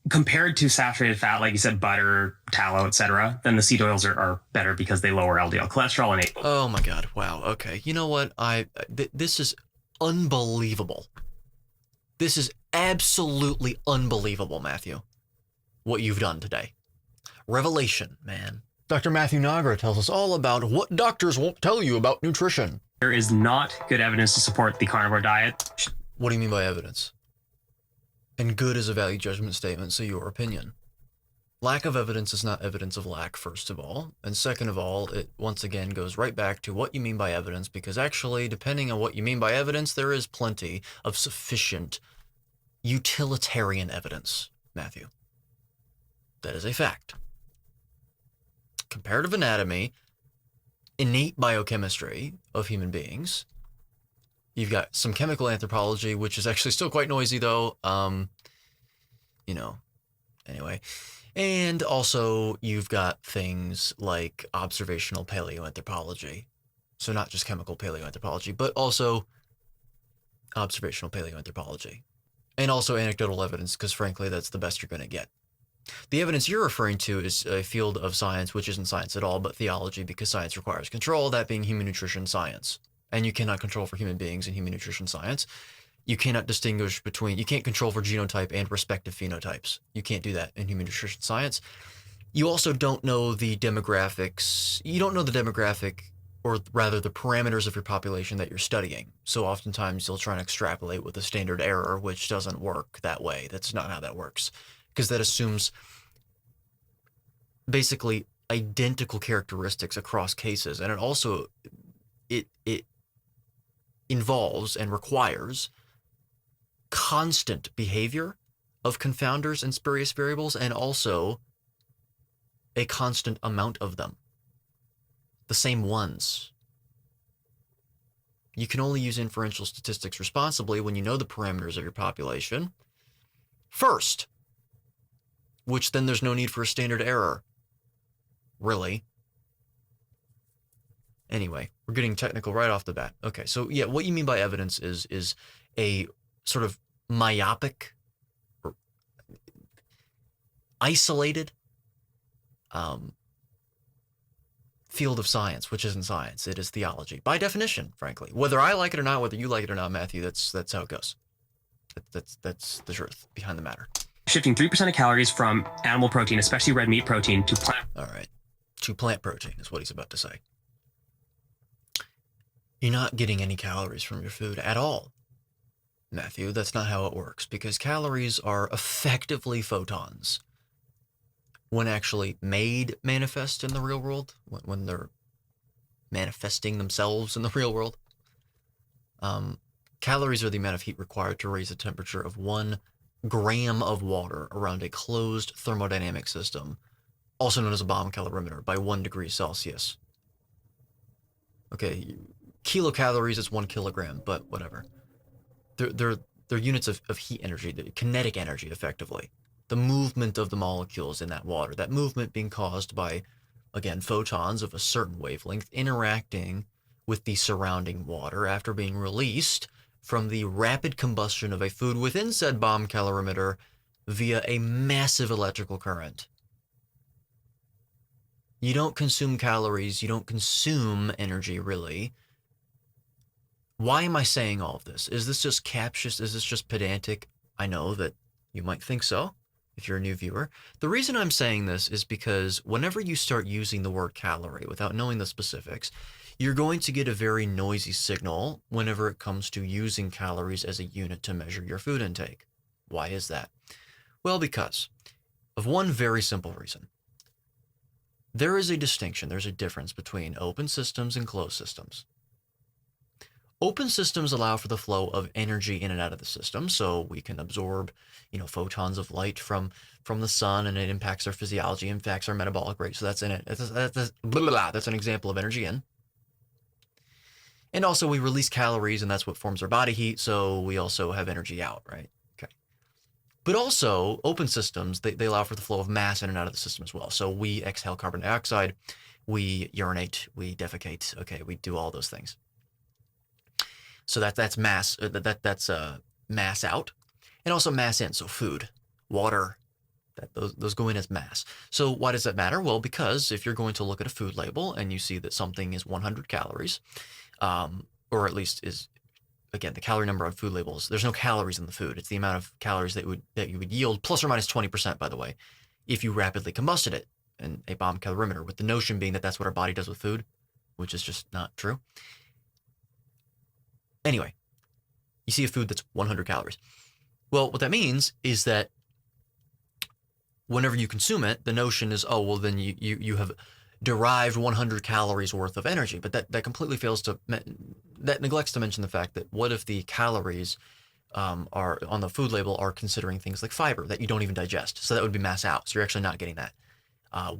compared to saturated fat, like you said, butter, tallow, etc., then the seed oils are better because they lower LDL cholesterol and ApoB. Oh my God! Wow. Okay. You know what? This is unbelievable. This is absolutely unbelievable, Matthew. What you've done today. Revelation, man. Dr. Matthew Nagra tells us all about what doctors won't tell you about nutrition. There is not good evidence to support the carnivore diet. What do you mean by evidence? And good is a value judgment statement, so your opinion. Lack of evidence is not evidence of lack, first of all. And second of all, it once again goes right back to what you mean by evidence, because actually, depending on what you mean by evidence, there is plenty of sufficient utilitarian evidence, Matthew. That is a fact. Comparative anatomy, innate biochemistry of human beings. You've got some chemical anthropology, which is actually still quite noisy, though. Anyway. And also, you've got things like observational paleoanthropology. So not just chemical paleoanthropology, but also observational paleoanthropology. And also anecdotal evidence, because frankly, that's the best you're going to get. The evidence you're referring to is a field of science which isn't science at all, but theology, because science requires control, that being human nutrition science. And you cannot control for human beings in human nutrition science. You cannot distinguish between, you can't control for genotype and respective phenotypes. You can't do that in human nutrition science. You also don't know the demographics. You don't know the demographic, or rather the parameters of your population that you're studying. So oftentimes you'll try and extrapolate with a standard error, which doesn't work that way. That's not how that works. Because that assumes basically identical characteristics across cases. And it also, it involves and requires constant behavior of confounders and spurious variables, and also a constant amount of them. The same ones. You can only use inferential statistics responsibly when you know the parameters of your population first, which then there's no need for a standard error. Really. Anyway, we're getting technical right off the bat. Okay, so yeah, what you mean by evidence is a sort of myopic or isolated field of science, which isn't science. It is theology, by definition, frankly. Whether I like it or not, whether you like it or not, Matthew, that's how it goes. That's the truth behind the matter. Shifting 3% of calories from animal protein, especially red meat protein, to plant. All right, to plant protein is what he's about to say. You're not getting any calories from your food at all, Matthew. That's not how it works, because calories are effectively photons when actually made manifest in the real world, when they're manifesting themselves in the real world. Calories are the amount of heat required to raise the temperature of 1 gram of water around a closed thermodynamic system, also known as a bomb calorimeter, by 1 degree Celsius. Okay, kilocalories is 1 kilogram, but whatever. They're units of heat energy, the kinetic energy, effectively. The movement of the molecules in that water. That movement being caused by, again, photons of a certain wavelength interacting with the surrounding water after being released from the rapid combustion of a food within said bomb calorimeter via a massive electrical current. You don't consume calories, you don't consume energy, really. Why am I saying all of this? Is this just captious? Is this just pedantic? I know that you might think so if you're a new viewer. The reason I'm saying this is because whenever you start using the word calorie without knowing the specifics, you're going to get a very noisy signal whenever it comes to using calories as a unit to measure your food intake. Why is that? Well, because of one very simple reason. There is a distinction, there's a difference between open systems and closed systems. Open systems allow for the flow of energy in and out of the system, so we can absorb, photons of light from the sun, and it impacts our physiology, impacts our metabolic rate. So that's in it. That's an example of energy in. And also we release calories, and that's what forms our body heat, so we also have energy out, right? Okay. But also, open systems, they allow for the flow of mass in and out of the system as well. So we exhale carbon dioxide, we urinate, we defecate, okay, we do all those things. So that's mass, that's mass out, and also mass in, so food, water, Those go in as mass. So why does that matter? Well, because if you're going to look at a food label and you see that something is 100 calories, or at least is, again, the calorie number on food labels, there's no calories in the food. It's the amount of calories that you would yield, plus or minus 20%, by the way, if you rapidly combusted it in a bomb calorimeter, with the notion being that that's what our body does with food, which is just not true. Anyway, you see a food that's 100 calories. Well, what that means is that whenever you consume it, the notion is, oh, well, then you have derived 100 calories worth of energy. But that completely that neglects to mention the fact that what if the calories are on the food label are considering things like fiber that you don't even digest? So that would be mass out. So you're actually not getting that.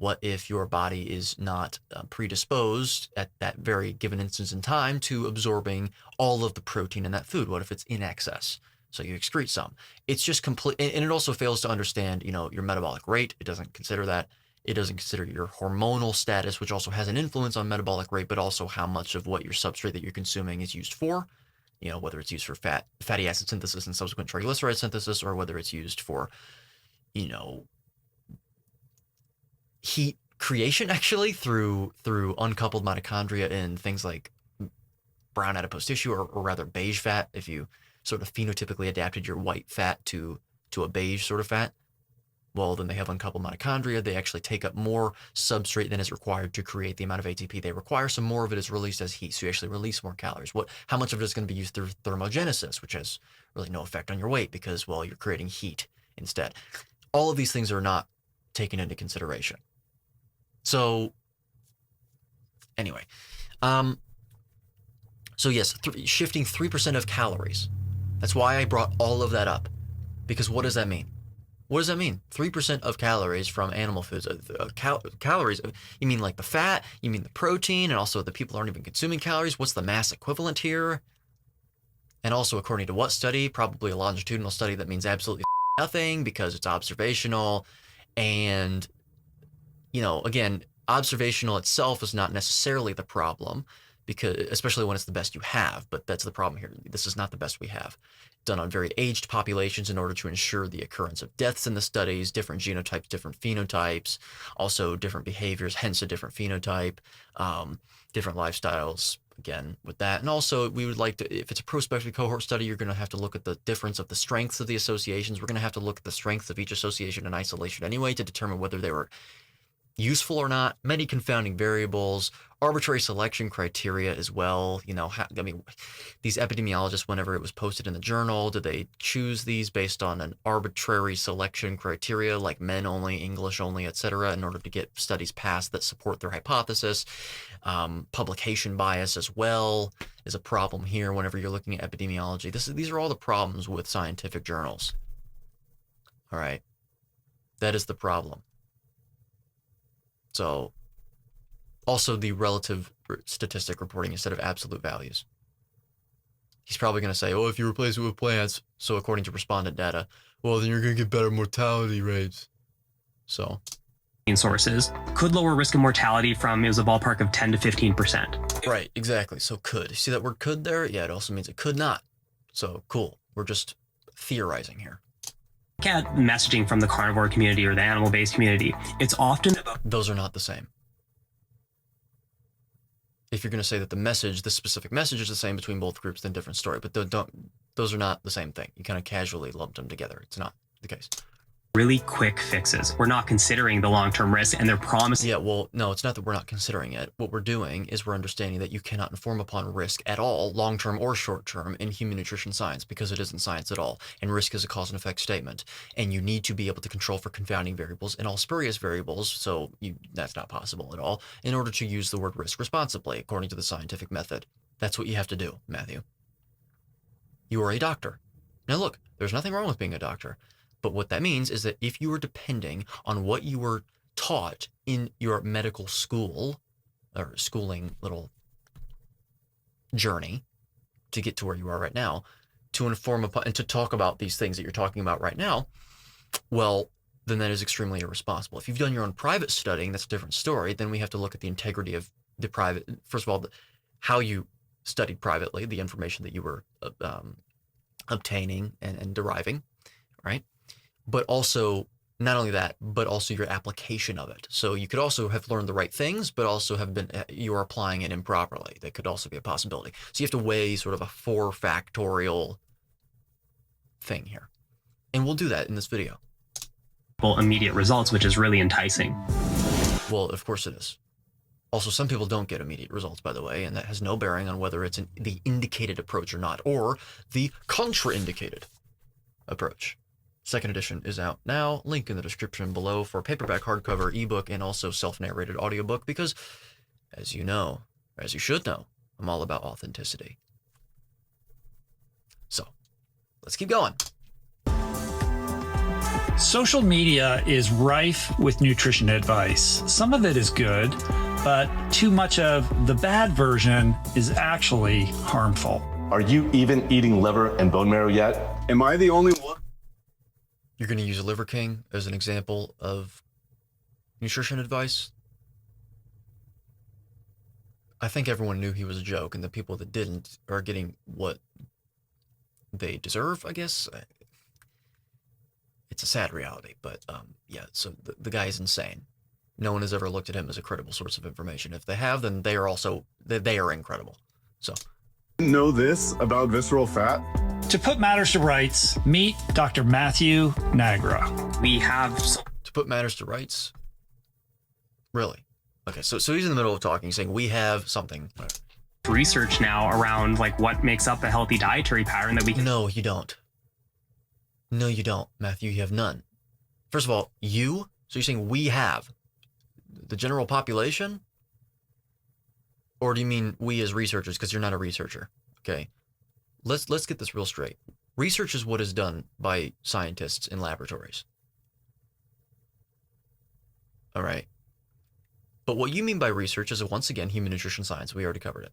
What if your body is not predisposed at that very given instance in time to absorbing all of the protein in that food? What if it's in excess? So you excrete some. It's just complete, and it also fails to understand, your metabolic rate. It doesn't consider that. It doesn't consider your hormonal status, which also has an influence on metabolic rate, but also how much of what your substrate that you're consuming is used for. Whether it's used for fatty acid synthesis and subsequent triglyceride synthesis, or whether it's used for, heat creation, actually, through uncoupled mitochondria in things like brown adipose tissue, or rather beige fat, if you sort of phenotypically adapted your white fat to a beige sort of fat. Well, then they have uncoupled mitochondria. They actually take up more substrate than is required to create the amount of ATP they require. So more of it is released as heat. So you actually release more calories. How much of it is going to be used through thermogenesis, which has really no effect on your weight because, well, you're creating heat instead. All of these things are not taken into consideration. So anyway, so yes, shifting 3% of calories. That's why I brought all of that up, because what does that mean? What does that mean? 3% of calories from animal foods. Calories, you mean like the fat, you mean the protein, and also the people aren't even consuming calories. What's the mass equivalent here? And also, according to what study? Probably a longitudinal study that means absolutely nothing because it's observational. And, again, observational itself is not necessarily the problem, because especially when it's the best you have, but that's the problem here. This is not the best we have. Done on very aged populations in order to ensure the occurrence of deaths in the studies, different genotypes, different phenotypes, also different behaviors, hence a different phenotype, different lifestyles, again, with that. And also, we would like to, if it's a prospective cohort study, you're going to have to look at the difference of the strengths of the associations. We're going to have to look at the strengths of each association in isolation anyway to determine whether they were useful or not. Many confounding variables, arbitrary selection criteria as well. These epidemiologists, whenever it was posted in the journal, did they choose these based on an arbitrary selection criteria like men only, English only, etc., in order to get studies passed that support their hypothesis? Publication bias as well is a problem here whenever you're looking at epidemiology. These are all the problems with scientific journals. All right. That is the problem. So, also the relative statistic reporting instead of absolute values. He's probably going to say, oh, if you replace it with plants, so according to respondent data, well, then you're going to get better mortality rates. So, sources could lower risk of mortality from, it was a ballpark of 10 to 15%. Right, exactly. So could. You see that word could there? Yeah, it also means it could not. So cool. We're just theorizing here. Look at messaging from the carnivore community or the animal-based community. It's often about... Those are not the same. If you're going to say that the specific message is the same between both groups, then different story. But those are not the same thing. You kind of casually lumped them together. It's not the case. Really quick fixes. We're not considering the long-term risk, and they're promising. Yeah, well, no, it's not that we're not considering it. What we're doing is we're understanding that you cannot inform upon risk at all, long-term or short-term, in human nutrition science, because it isn't science at all. And risk is a cause and effect statement. And you need to be able to control for confounding variables and all spurious variables, so that's not possible at all, in order to use the word risk responsibly, according to the scientific method. That's what you have to do, Matthew. You are a doctor. Now look, there's nothing wrong with being a doctor. But what that means is that if you are depending on what you were taught in your medical school or schooling little journey to get to where you are right now, to inform upon and to talk about these things that you're talking about right now, well, then that is extremely irresponsible. If you've done your own private studying, that's a different story. Then we have to look at the integrity of the private, first of all, how you studied privately, the information that you were obtaining and deriving, right? But also Not only that, but also your application of it. So you could also have learned the right things, but also have been, you're applying it improperly. That could also be a possibility. So you have to weigh sort of a 4-factorial thing here. And we'll do that in this video. Immediate results, which is really enticing. Well, of course it is. Also, some people don't get immediate results, by the way, and that has no bearing on whether it's the indicated approach or not, or the contraindicated approach. Second edition is out now. Link in the description below for paperback, hardcover, ebook, and also self-narrated audiobook because, as you know, as you should know, I'm all about authenticity. So, let's keep going. Social media is rife with nutrition advice. Some of it is good, but too much of the bad version is actually harmful. Are you even eating liver and bone marrow yet? Am I the only one? You're going to use Liver King as an example of nutrition advice? I think everyone knew he was a joke, and the people that didn't are getting what they deserve, I guess. It's a sad reality, but yeah, so the guy is insane. No one has ever looked at him as a credible source of information. If they have, then they are also, they are incredible. So. Know this about visceral fat? To put matters to rights, meet Dr. Matthew Nagra. We have To put matters to rights? Really? Okay, so he's in the middle of talking, saying we have something. research now around like what makes up a healthy dietary pattern that we can. No, you don't. No, you don't, Matthew. You have none. First of all, you? So you're saying we have? The general population? Or do you mean we as researchers? Because you're not a researcher. Okay. Let's get this real straight. Research is what is done by scientists in laboratories. All right. But what you mean by research is, once again, human nutrition science. We already covered it.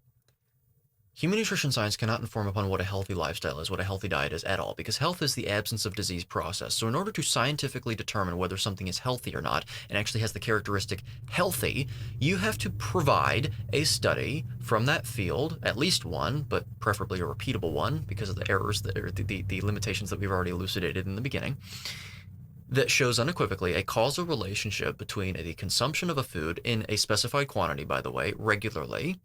Human nutrition science cannot inform upon what a healthy lifestyle is, what a healthy diet is at all, because health is the absence of disease process. So in order to scientifically determine whether something is healthy or not, and actually has the characteristic healthy, you have to provide a study from that field, at least one, but preferably a repeatable one, because of the errors, that are the limitations that we've already elucidated in the beginning, that shows unequivocally a causal relationship between the consumption of a food in a specified quantity, by the way, regularly,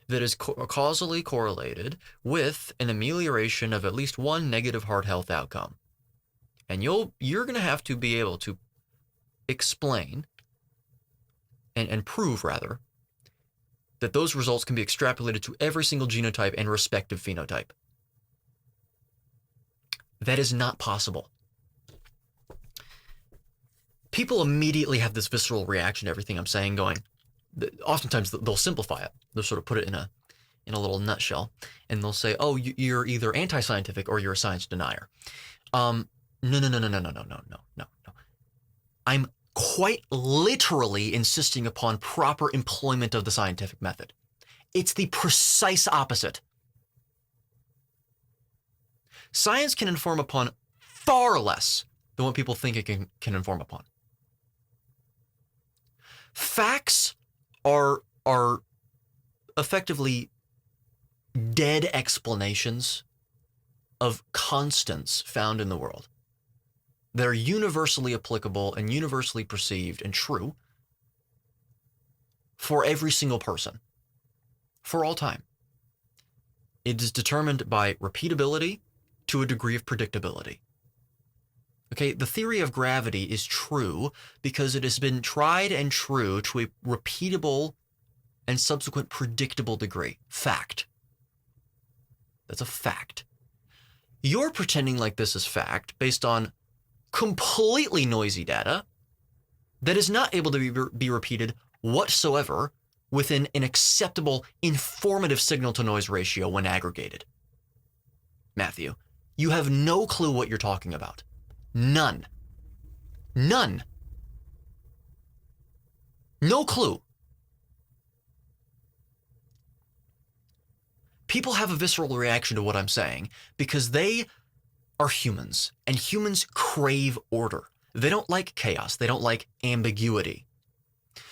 that is causally correlated with an amelioration of at least one negative heart health outcome. And you're going to have to be able to explain and prove, rather, that those results can be extrapolated to every single genotype and respective phenotype. That is not possible. People immediately have this visceral reaction to everything I'm saying, going, oftentimes they'll simplify it. They'll sort of put it in a little nutshell, and they'll say, "Oh, you're either anti-scientific or you're a science denier." No. I'm quite literally insisting upon proper employment of the scientific method. It's the precise opposite. Science can inform upon far less than what people think it can inform upon. Facts are effectively dead explanations of constants found in the world. They're universally applicable and universally perceived and true for every single person, for all time. It is determined by repeatability to a degree of predictability. Okay, the theory of gravity is true because it has been tried and true to a repeatable and subsequent predictable degree. Fact. That's a fact. You're pretending like this is fact based on completely noisy data that is not able to be repeated whatsoever within an acceptable informative signal-to-noise ratio when aggregated. Matthew, you have no clue what you're talking about. None. None. No clue. People have a visceral reaction to what I'm saying because they are humans, and humans crave order. They don't like chaos. They don't like ambiguity.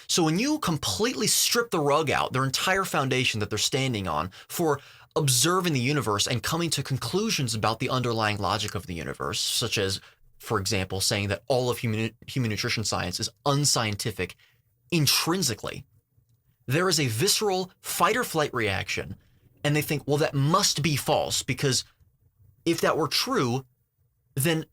So when you completely strip the rug out, their entire foundation that they're standing on for observing the universe and coming to conclusions about the underlying logic of the universe, such as for example, saying that all of human nutrition science is unscientific intrinsically, there is a visceral fight or flight reaction, and they think, well, that must be false, because if that were true, then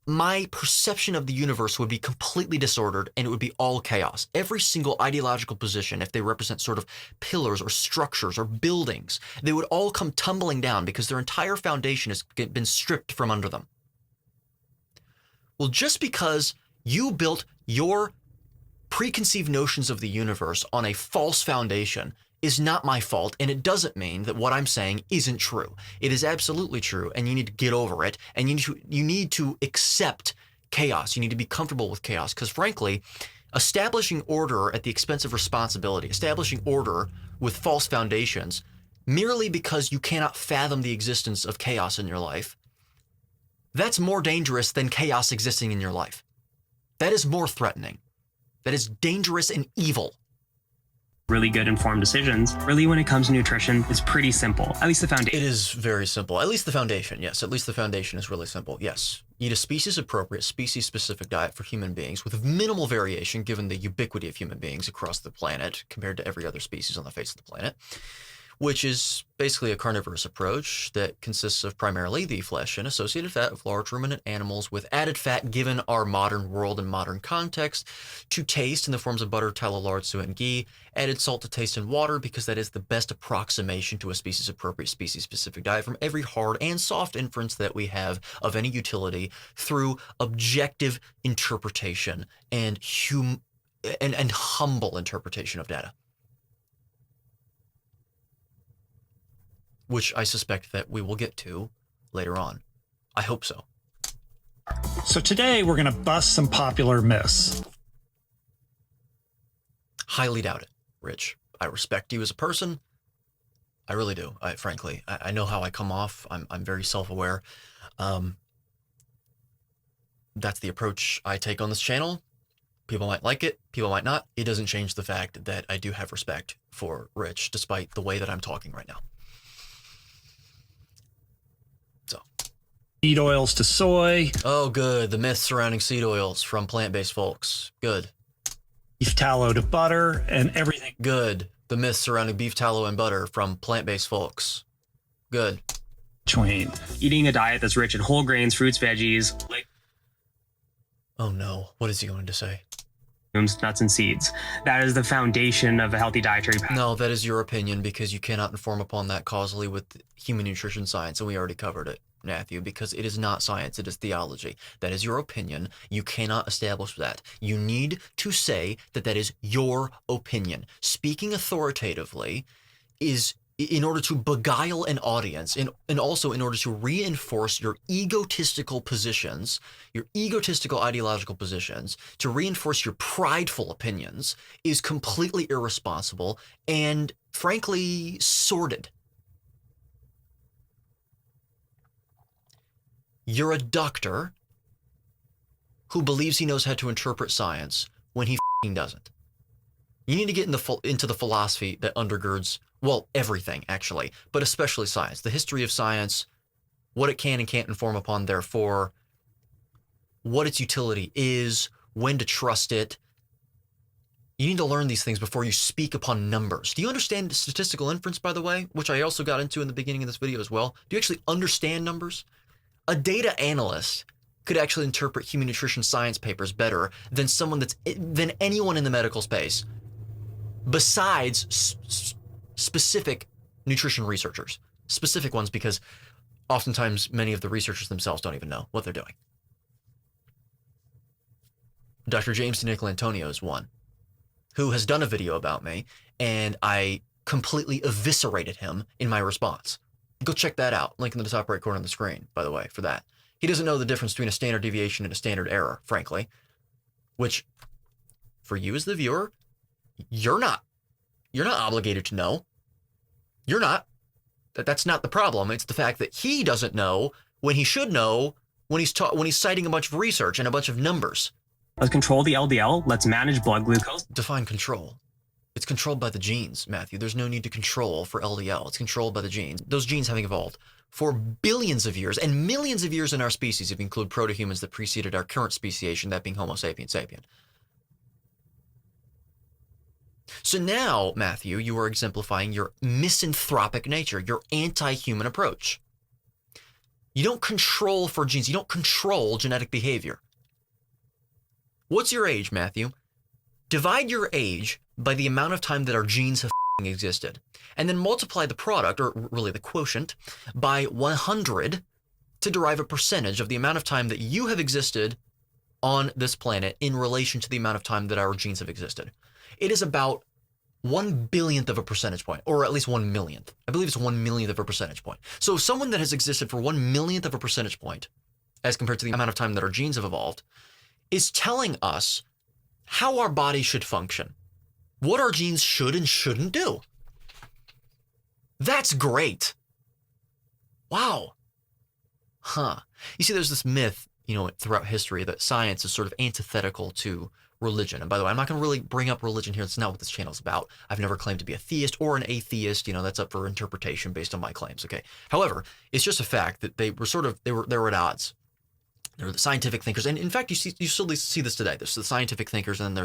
my perception of the universe would be completely disordered and it would be all chaos. Every single ideological position, if they represent sort of pillars or structures or buildings, they would all come tumbling down because their entire foundation has been stripped from under them. Well, just because you built your preconceived notions of the universe on a false foundation is not my fault, and it doesn't mean that what I'm saying isn't true. It is absolutely true, and you need to get over it, and you need to accept chaos. You need to be comfortable with chaos, because frankly, establishing order at the expense of responsibility, establishing order with false foundations, merely because you cannot fathom the existence of chaos in your life, that's more dangerous than chaos existing in your life. That is more threatening. That is dangerous and evil. Really good informed decisions. Really, when it comes to nutrition, it's pretty simple. At least the foundation. It is very simple. At least the foundation, yes. At least the foundation is really simple, yes. Eat a species-appropriate, species-specific diet for human beings with minimal variation given the ubiquity of human beings across the planet compared to every other species on the face of the planet, which is basically a carnivorous approach that consists of primarily the flesh and associated fat of large ruminant animals with added fat given our modern world and modern context to taste in the forms of butter, tallow, lard, suet, and ghee, added salt to taste in water because that is the best approximation to a species-appropriate, species-specific diet from every hard and soft inference that we have of any utility through objective interpretation and humble interpretation of data. Which I suspect that we will get to later on. I hope so. So today we're going to bust some popular myths. Highly doubt it, Rich. I respect you as a person. I really do. Frankly, I know how I come off. I'm very self-aware. That's the approach I take on this channel. People might like it. People might not. It doesn't change the fact that I do have respect for Rich, despite the way that I'm talking right now. Seed oils to soy. Oh, good. The myths surrounding seed oils from plant-based folks. Good. Beef tallow to butter and everything. Good. The myths surrounding beef tallow and butter from plant-based folks. Good. Between. Eating a diet that's rich in whole grains, fruits, veggies, Oh no. What is he going to say? legumes, nuts, and seeds. That is the foundation of a healthy dietary pattern. No, that is your opinion because you cannot inform upon that causally with human nutrition science, and we already covered it, Matthew, because it is not science, it is theology. That is your opinion. You cannot establish that. You need to say that that is your opinion. Speaking authoritatively is in order to beguile an audience and also in order to reinforce your egotistical positions, your egotistical ideological positions, to reinforce your prideful opinions is completely irresponsible and frankly sordid. You're a doctor who believes he knows how to interpret science when he f***ing doesn't. You need to get into the philosophy that undergirds, well, everything, actually, but especially science. The history of science, what it can and can't inform upon, therefore, what its utility is, when to trust it. You need to learn these things before you speak upon numbers. Do you understand statistical inference, by the way, which I also got into in the beginning of this video as well? Do you actually understand numbers? A data analyst could actually interpret human nutrition science papers better than than anyone in the medical space, besides specific nutrition researchers. Specific ones, because oftentimes many of the researchers themselves don't even know what they're doing. Dr. James DiNicolantonio is one who has done a video about me, and I completely eviscerated him in my response. Go check that out. Link in the top right corner of the screen, by the way, for that. He doesn't know the difference between a standard deviation and a standard error, frankly, which for you as the viewer, you're not obligated to know. You're not. That's not the problem. It's the fact that he doesn't know when he should know when he's citing a bunch of research and a bunch of numbers. Let's control the LDL. Let's manage blood glucose. Define control. It's controlled by the genes, Matthew. There's no need to control for LDL. It's controlled by the genes. Those genes having evolved for billions of years and millions of years in our species, if you include proto-humans that preceded our current speciation, that being Homo sapiens sapien. So now, Matthew, you are exemplifying your misanthropic nature, your anti-human approach. You don't control for genes. You don't control genetic behavior. What's your age, Matthew? Divide your age by the amount of time that our genes have existed, and then multiply the product, or really the quotient, by 100 to derive a percentage of the amount of time that you have existed on this planet in relation to the amount of time that our genes have existed. It is about 1/1000th of a percentage point, or at least 1/1,000,000th. I believe it's 1/1,000,000th of a percentage point. So someone that has existed for 1/1,000,000th of a percentage point, as compared to the amount of time that our genes have evolved, is telling us how our body should function, what our genes should and shouldn't do. That's great. Wow. Huh. You see, there's this myth, throughout history that science is sort of antithetical to religion. And by the way, I'm not going to really bring up religion here. That's not what this channel is about. I've never claimed to be a theist or an atheist. That's up for interpretation based on my claims. Okay. However, it's just a fact that they were at odds. They're the scientific thinkers, and in fact, you still see this today. There's the scientific thinkers, and then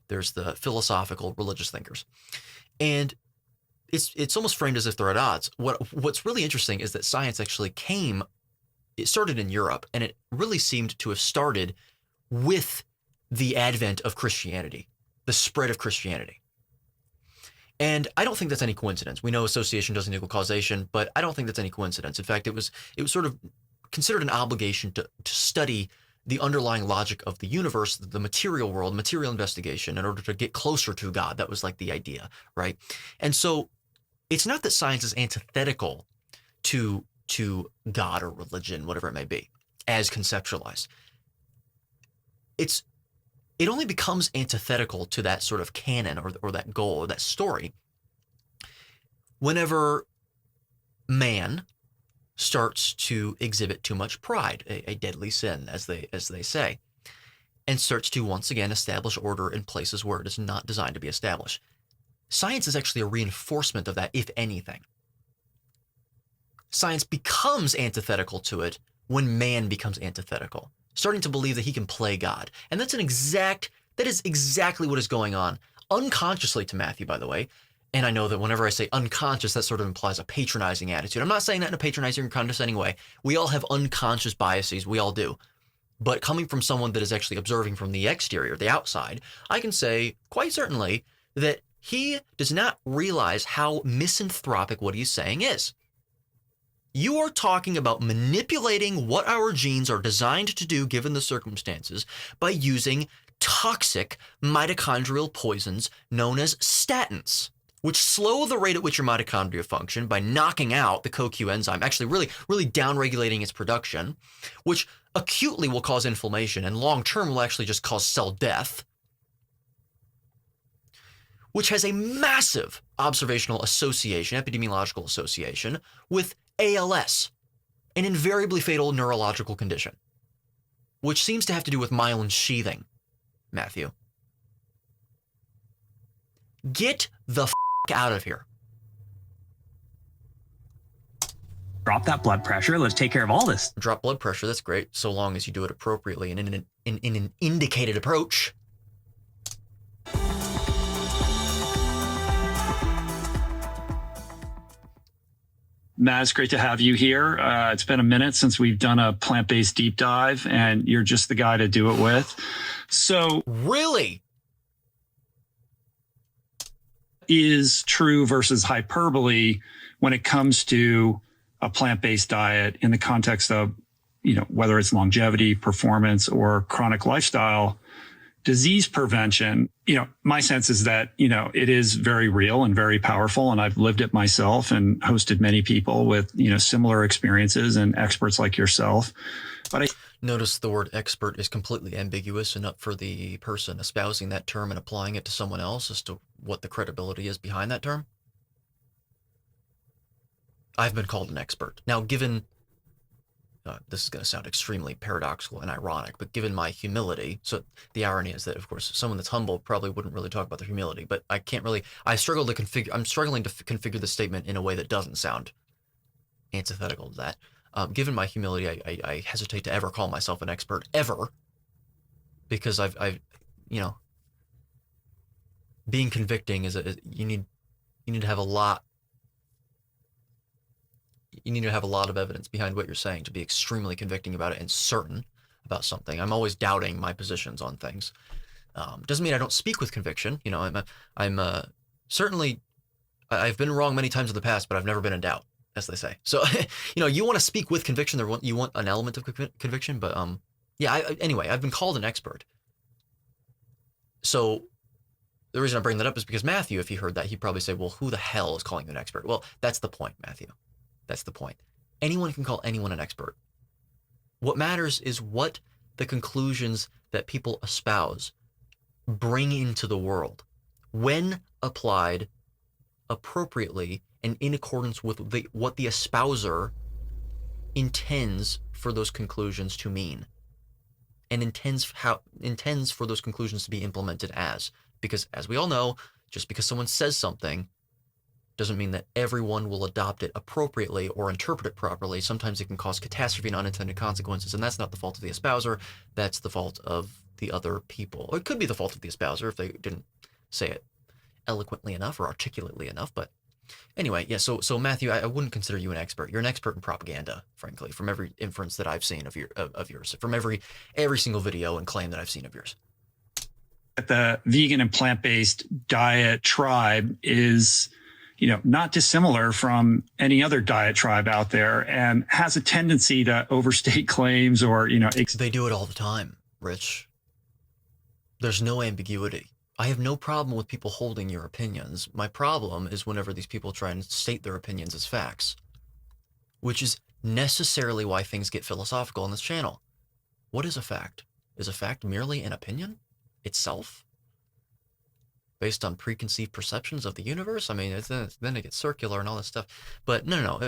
there's the philosophical religious thinkers, and it's almost framed as if they're at odds. What's really interesting is that science actually it started in Europe, and it really seemed to have started with the advent of Christianity, the spread of Christianity. And I don't think that's any coincidence. We know association doesn't equal causation, but I don't think that's any coincidence. In fact, it was sort of considered an obligation to study the underlying logic of the universe, the material world, material investigation, in order to get closer to God. That was like the idea, right? And so it's not that science is antithetical to God or religion, whatever it may be, as conceptualized. It only becomes antithetical to that sort of canon or that goal or that story whenever man starts to exhibit too much pride, a deadly sin, as they say, and starts to once again establish order in places where it is not designed to be established. Science is actually a reinforcement of that, if anything. Science becomes antithetical to it when man becomes antithetical, starting to believe that he can play God. And that is exactly what is going on unconsciously to Matthew, by the way. And I know that whenever I say unconscious, that sort of implies a patronizing attitude. I'm not saying that in a patronizing or condescending way. We all have unconscious biases. We all do. But coming from someone that is actually observing from the exterior, the outside, I can say quite certainly that he does not realize how misanthropic what he's saying is. You are talking about manipulating what our genes are designed to do given the circumstances by using toxic mitochondrial poisons known as statins, which slow the rate at which your mitochondria function by knocking out the CoQ enzyme, actually really downregulating its production, which acutely will cause inflammation and long-term will actually just cause cell death, which has a massive observational association, epidemiological association, with ALS, an invariably fatal neurological condition, which seems to have to do with myelin sheathing, Matthew. Get the out of here. Drop that blood pressure. Let's take care of all this. Drop blood pressure, that's great, so long as you do it appropriately and in an indicated approach. Matt, it's great to have you here. It's been a minute since we've done a plant-based deep dive, and you're just the guy to do it with. So, really? Is true versus hyperbole when it comes to a plant-based diet in the context of, whether it's longevity, performance, or chronic lifestyle disease prevention? My sense is that, it is very real and very powerful. And I've lived it myself and hosted many people with, similar experiences and experts like yourself. But Notice the word expert is completely ambiguous and up for the person espousing that term and applying it to someone else as to what the credibility is behind that term. I've been called an expert. Now, given this is going to sound extremely paradoxical and ironic, but given my humility, so the irony is that, of course, someone that's humble probably wouldn't really talk about their humility, but I'm struggling to configure the statement in a way that doesn't sound antithetical to that. Given my humility, I hesitate to ever call myself an expert, ever, because I've being convicting is you need to have a lot. You need to have a lot of evidence behind what you're saying to be extremely convicting about it and certain about something. I'm always doubting my positions on things. Doesn't mean I don't speak with conviction. I'm certainly, I've been wrong many times in the past, but I've never been in doubt, as they say. So, you want to speak with conviction. You want an element of conviction, but anyway, I've been called an expert. So the reason I bring that up is because Matthew, if he heard that, he'd probably say, well, who the hell is calling you an expert? Well, that's the point, Matthew. That's the point. Anyone can call anyone an expert. What matters is what the conclusions that people espouse bring into the world when applied appropriately and in accordance with what the espouser intends for those conclusions to mean and intends for those conclusions to be implemented as. Because as we all know, just because someone says something doesn't mean that everyone will adopt it appropriately or interpret it properly. Sometimes it can cause catastrophe and unintended consequences, and that's not the fault of the espouser. That's the fault of the other people. Or it could be the fault of the espouser if they didn't say it eloquently enough or articulately enough. But anyway, yeah, so Matthew, I wouldn't consider you an expert. You're an expert in propaganda, frankly, from every inference that I've seen of yours, from every single video and claim that I've seen of yours. The vegan and plant-based diet tribe is not dissimilar from any other diet tribe out there and has a tendency to overstate claims or, They do it all the time, Rich. There's no ambiguity. I have no problem with people holding your opinions. My problem is whenever these people try and state their opinions as facts, which is necessarily why things get philosophical on this channel. What is a fact? Is a fact merely an opinion itself? Based on preconceived perceptions of the universe? I mean, then it gets circular and all this stuff. But no.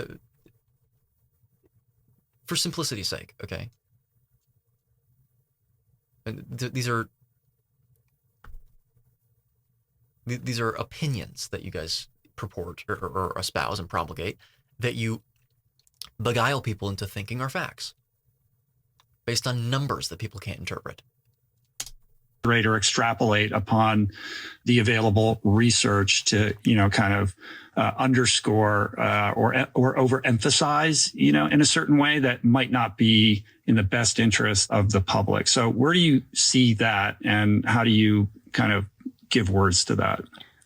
For simplicity's sake, okay? And these are opinions that you guys purport or espouse and promulgate that you beguile people into thinking are facts based on numbers that people can't interpret. Or extrapolate upon the available research to, kind of underscore or overemphasize, in a certain way that might not be in the best interest of the public. So where do you see that, and how do you kind of give words to that?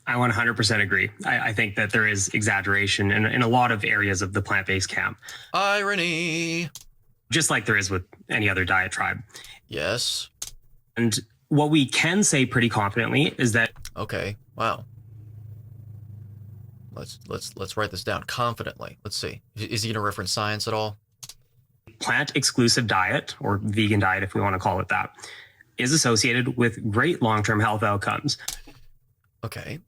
I 100% agree. I think that there is exaggeration in a lot of areas of the plant-based camp. Irony. Just like there is with any other diet tribe. Yes. And what we can say pretty confidently is that... Okay, wow. Let's write this down confidently. Let's see. Is he going to reference science at all? Plant-exclusive diet, or vegan diet if we want to call it that, is associated with great long-term health outcomes. Okay.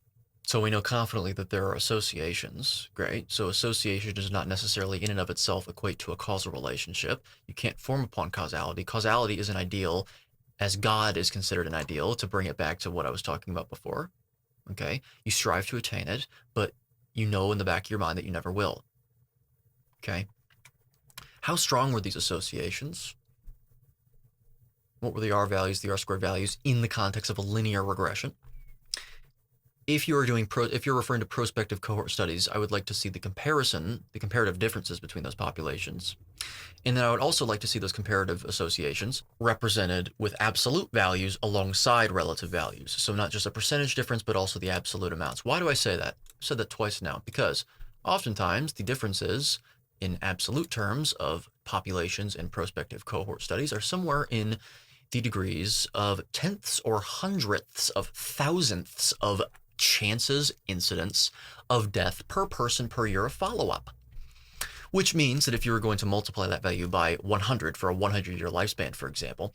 So we know confidently that there are associations. Great. So association does not necessarily in and of itself equate to a causal relationship. You can't form upon causality. Causality is an ideal, as God is considered an ideal, to bring it back to what I was talking about before. Okay. You strive to attain it, but you know in the back of your mind that you never will. Okay. How strong were these associations? What were the R values, the R squared values in the context of a linear regression? If you're referring to prospective cohort studies, I would like to see the comparative differences between those populations. And then I would also like to see those comparative associations represented with absolute values alongside relative values. So not just a percentage difference, but also the absolute amounts. Why do I say that? I've said that twice now, because oftentimes the differences in absolute terms of populations and prospective cohort studies are somewhere in the degrees of tenths or hundredths of thousandths of chances, incidents of death per person per year of follow-up. Which means that if you were going to multiply that value by 100 for a 100-year lifespan, for example,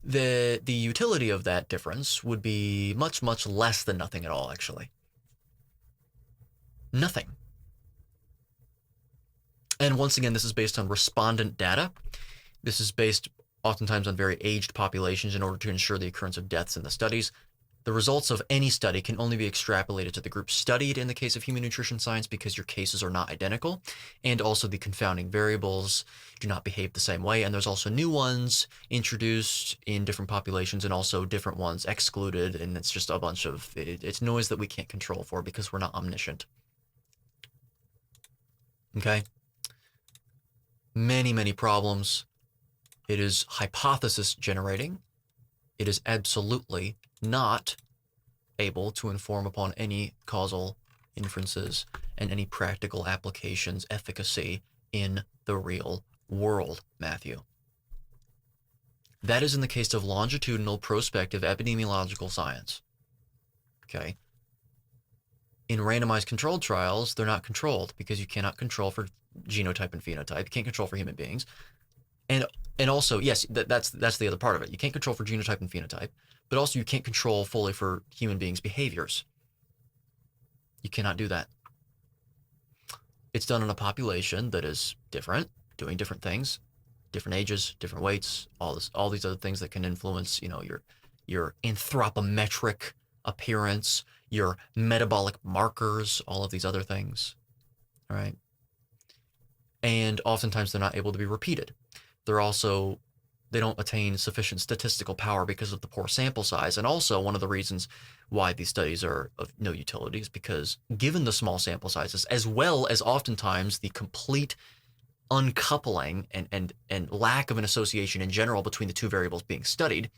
the utility of that difference would be much, much less than nothing at all, actually. Nothing. And once again, this is based on respondent data. This is based oftentimes on very aged populations in order to ensure the occurrence of deaths in the studies. The results of any study can only be extrapolated to the group studied in the case of human nutrition science because your cases are not identical. And also the confounding variables do not behave the same way. And there's also new ones introduced in different populations and also different ones excluded. And it's just a bunch of, it's noise that we can't control for because we're not omniscient. Okay? Many, many problems. It is hypothesis generating. It is absolutely not able to inform upon any causal inferences and any practical applications, efficacy in the real world, Matthew. That is in the case of longitudinal prospective epidemiological science. Okay. In randomized controlled trials, they're not controlled because you cannot control for genotype and phenotype. You can't control for human beings. And also, yes, that's the other part of it. You can't control for genotype and phenotype, but also you can't control fully for human beings' behaviors. You cannot do that. It's done in a population that is different, doing different things, different ages, different weights, all these other things that can influence, your anthropometric appearance, your metabolic markers, all of these other things. All right. And oftentimes they're not able to be repeated. They don't attain sufficient statistical power because of the poor sample size. And also one of the reasons why these studies are of no utility is because given the small sample sizes, as well as oftentimes the complete uncoupling and lack of an association in general between the two variables being studied,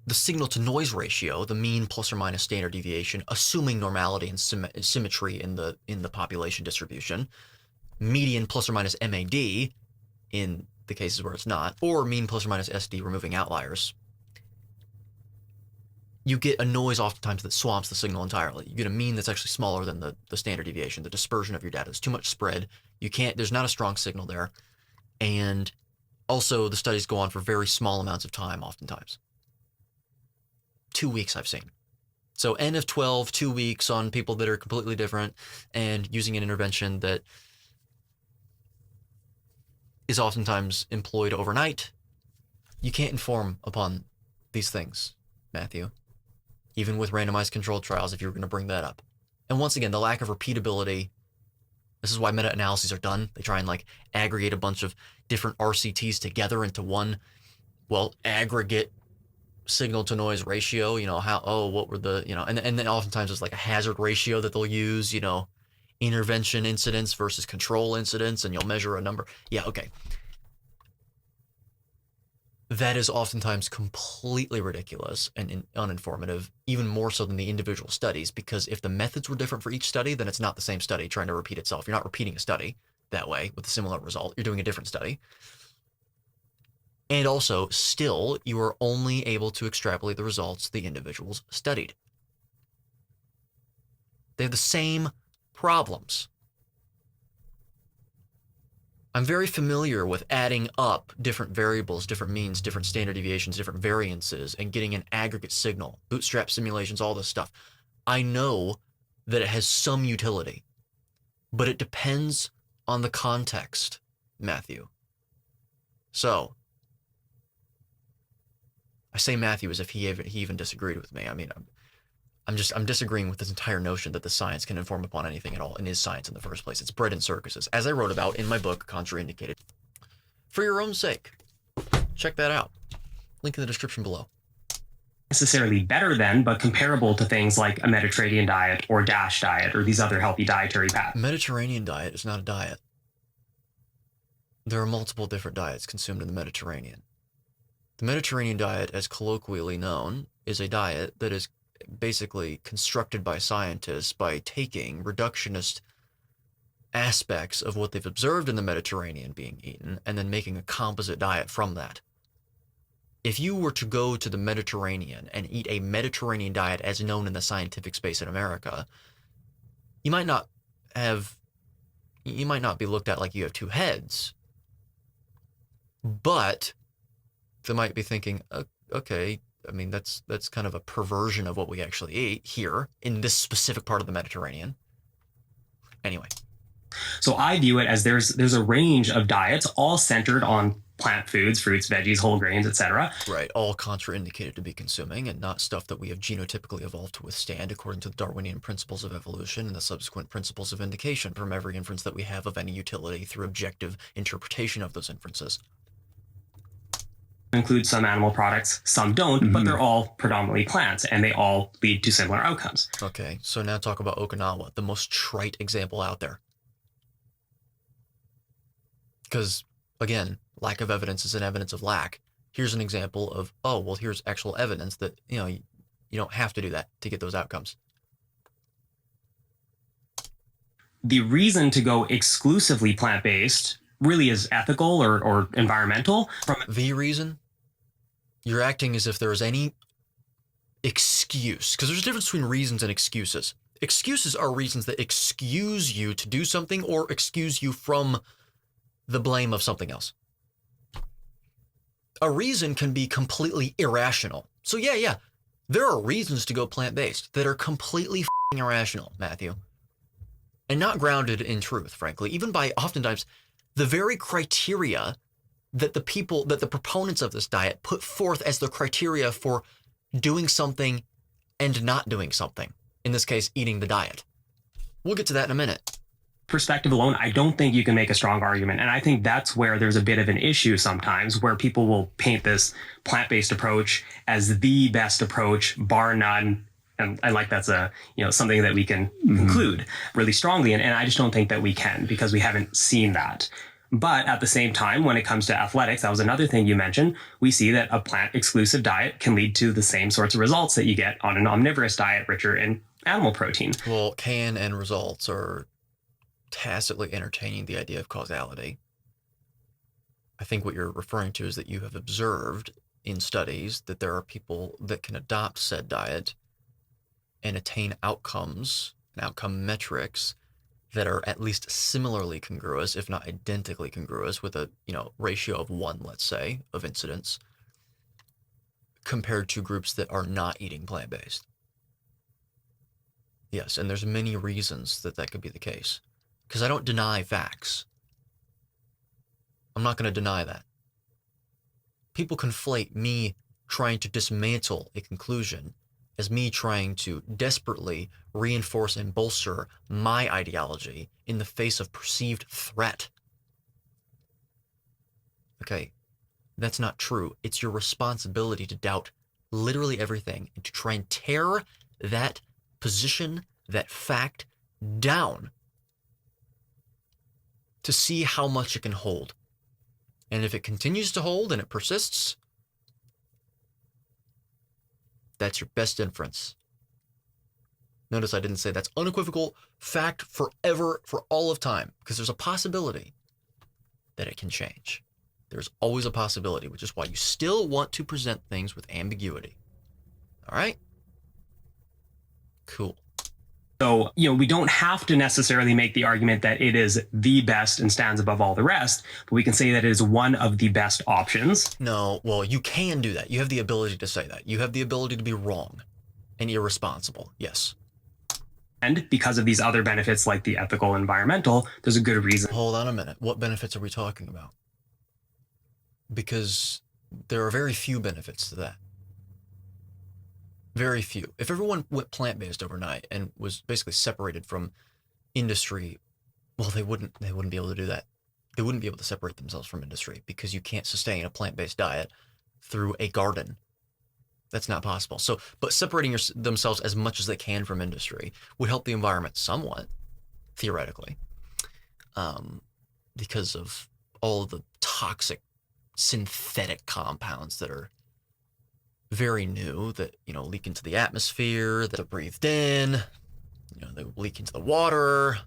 the signal to noise ratio, the mean plus or minus standard deviation, assuming normality and symmetry in the population distribution, median plus or minus MAD in the cases where it's not, or mean plus or minus SD removing outliers, you get a noise oftentimes that swamps the signal entirely. You get a mean that's actually smaller than the standard deviation. The dispersion of your data is too much spread. There's not a strong signal there. And also the studies go on for very small amounts of time oftentimes. 2 weeks I've seen. So N of 12, 2 weeks on people that are completely different and using an intervention that is oftentimes employed overnight. You can't inform upon these things, Matthew, even with randomized controlled trials if you're going to bring that up. And once again, the lack of repeatability, this is why meta-analyses are done. They try and aggregate a bunch of different RCTs together into one, aggregate signal to noise ratio, what were the, and then oftentimes it's a hazard ratio that they'll use, intervention incidents versus control incidents, and you'll measure a number. Yeah, okay. That is oftentimes completely ridiculous and uninformative, even more so than the individual studies, because if the methods were different for each study, then it's not the same study trying to repeat itself. You're not repeating a study that way with a similar result. You're doing a different study. And also, still, you are only able to extrapolate the results the individuals studied. They have the same problems. I'm very familiar with adding up different variables, different means, different standard deviations, different variances, and getting an aggregate signal, bootstrap simulations, all this stuff. I know that it has some utility, but it depends on the context, Matthew. So, I say Matthew as if he even disagreed with me. I mean, I'm disagreeing with this entire notion that the science can inform upon anything at all and is science in the first place. It's bread and circuses, as I wrote about in my book, Contrainidicated. For your own sake, check that out. Link in the description below. Necessarily better than, but comparable to things like a Mediterranean diet or DASH diet or these other healthy dietary paths. Mediterranean diet is not a diet. There are multiple different diets consumed in the Mediterranean. The Mediterranean diet, as colloquially known, is a diet that is basically constructed by scientists by taking reductionist aspects of what they've observed in the Mediterranean being eaten and then making a composite diet from that. If you were to go to the Mediterranean and eat a Mediterranean diet as known in the scientific space in America, you might not be looked at like you have two heads, but they might be thinking, okay, I mean, that's kind of a perversion of what we actually eat here in this specific part of the Mediterranean. Anyway, So I view it as there's a range of diets all centered on plant foods, fruits, veggies, whole grains, etc. Right, all contraindicated to be consuming and not stuff that we have genotypically evolved to withstand according to the Darwinian principles of evolution and the subsequent principles of indication from every inference that we have of any utility through objective interpretation of those inferences. Include some animal products, some don't, but they're all predominantly plants and they all lead to similar outcomes. Okay, so now talk about Okinawa, the most trite example out there. Because, again, lack of evidence is an evidence of lack. Here's an example of, oh, well, here's actual evidence that, you don't have to do that to get those outcomes. The reason to go exclusively plant-based really is ethical or environmental. The reason? You're acting as if there is any excuse, because there's a difference between reasons and excuses. Excuses are reasons that excuse you to do something or excuse you from the blame of something else. A reason can be completely irrational. So yeah, there are reasons to go plant-based that are completely f***ing irrational, Matthew. And not grounded in truth, frankly, even by oftentimes the very criteria that the proponents of this diet put forth as the criteria for doing something and not doing something. In this case, eating the diet. We'll get to that in a minute. Perspective alone, I don't think you can make a strong argument. And I think that's where there's a bit of an issue sometimes, where people will paint this plant-based approach as the best approach, bar none. And like that's something that we can conclude really strongly. And I just don't think that we can, because we haven't seen that. But at the same time, when it comes to athletics, that was another thing you mentioned, we see that a plant-exclusive diet can lead to the same sorts of results that you get on an omnivorous diet richer in animal protein. Well, end results are tacitly entertaining the idea of causality. I think what you're referring to is that you have observed in studies that there are people that can adopt said diet and attain outcomes and outcome metrics that are at least similarly congruous, if not identically congruous, with a ratio of 1, let's say, of incidence, compared to groups that are not eating plant-based. Yes, and there's many reasons that could be the case. Because I don't deny facts. I'm not going to deny that. People conflate me trying to dismantle a conclusion as me trying to desperately reinforce and bolster my ideology in the face of perceived threat. Okay, that's not true. It's your responsibility to doubt literally everything and to try and tear that position, that fact, down to see how much it can hold. And if it continues to hold and it persists, that's your best inference. Notice I didn't say that's unequivocal fact forever, for all of time, because there's a possibility that it can change. There's always a possibility, which is why you still want to present things with ambiguity. All right? Cool. So, we don't have to necessarily make the argument that it is the best and stands above all the rest, but we can say that it is one of the best options. No, well, you can do that. You have the ability to say that. You have the ability to be wrong and irresponsible. Yes. And because of these other benefits like the ethical, environmental, there's a good reason. Hold on a minute. What benefits are we talking about? Because there are very few benefits to that. Very few. If everyone went plant-based overnight and was basically separated from industry, well, they wouldn't be able to do that. They wouldn't be able to separate themselves from industry because you can't sustain a plant-based diet through a garden. That's not possible. So, but separating themselves as much as they can from industry would help the environment somewhat, theoretically, because of all of the toxic synthetic compounds that are very new, that leak into the atmosphere, that are breathed in, they leak into the water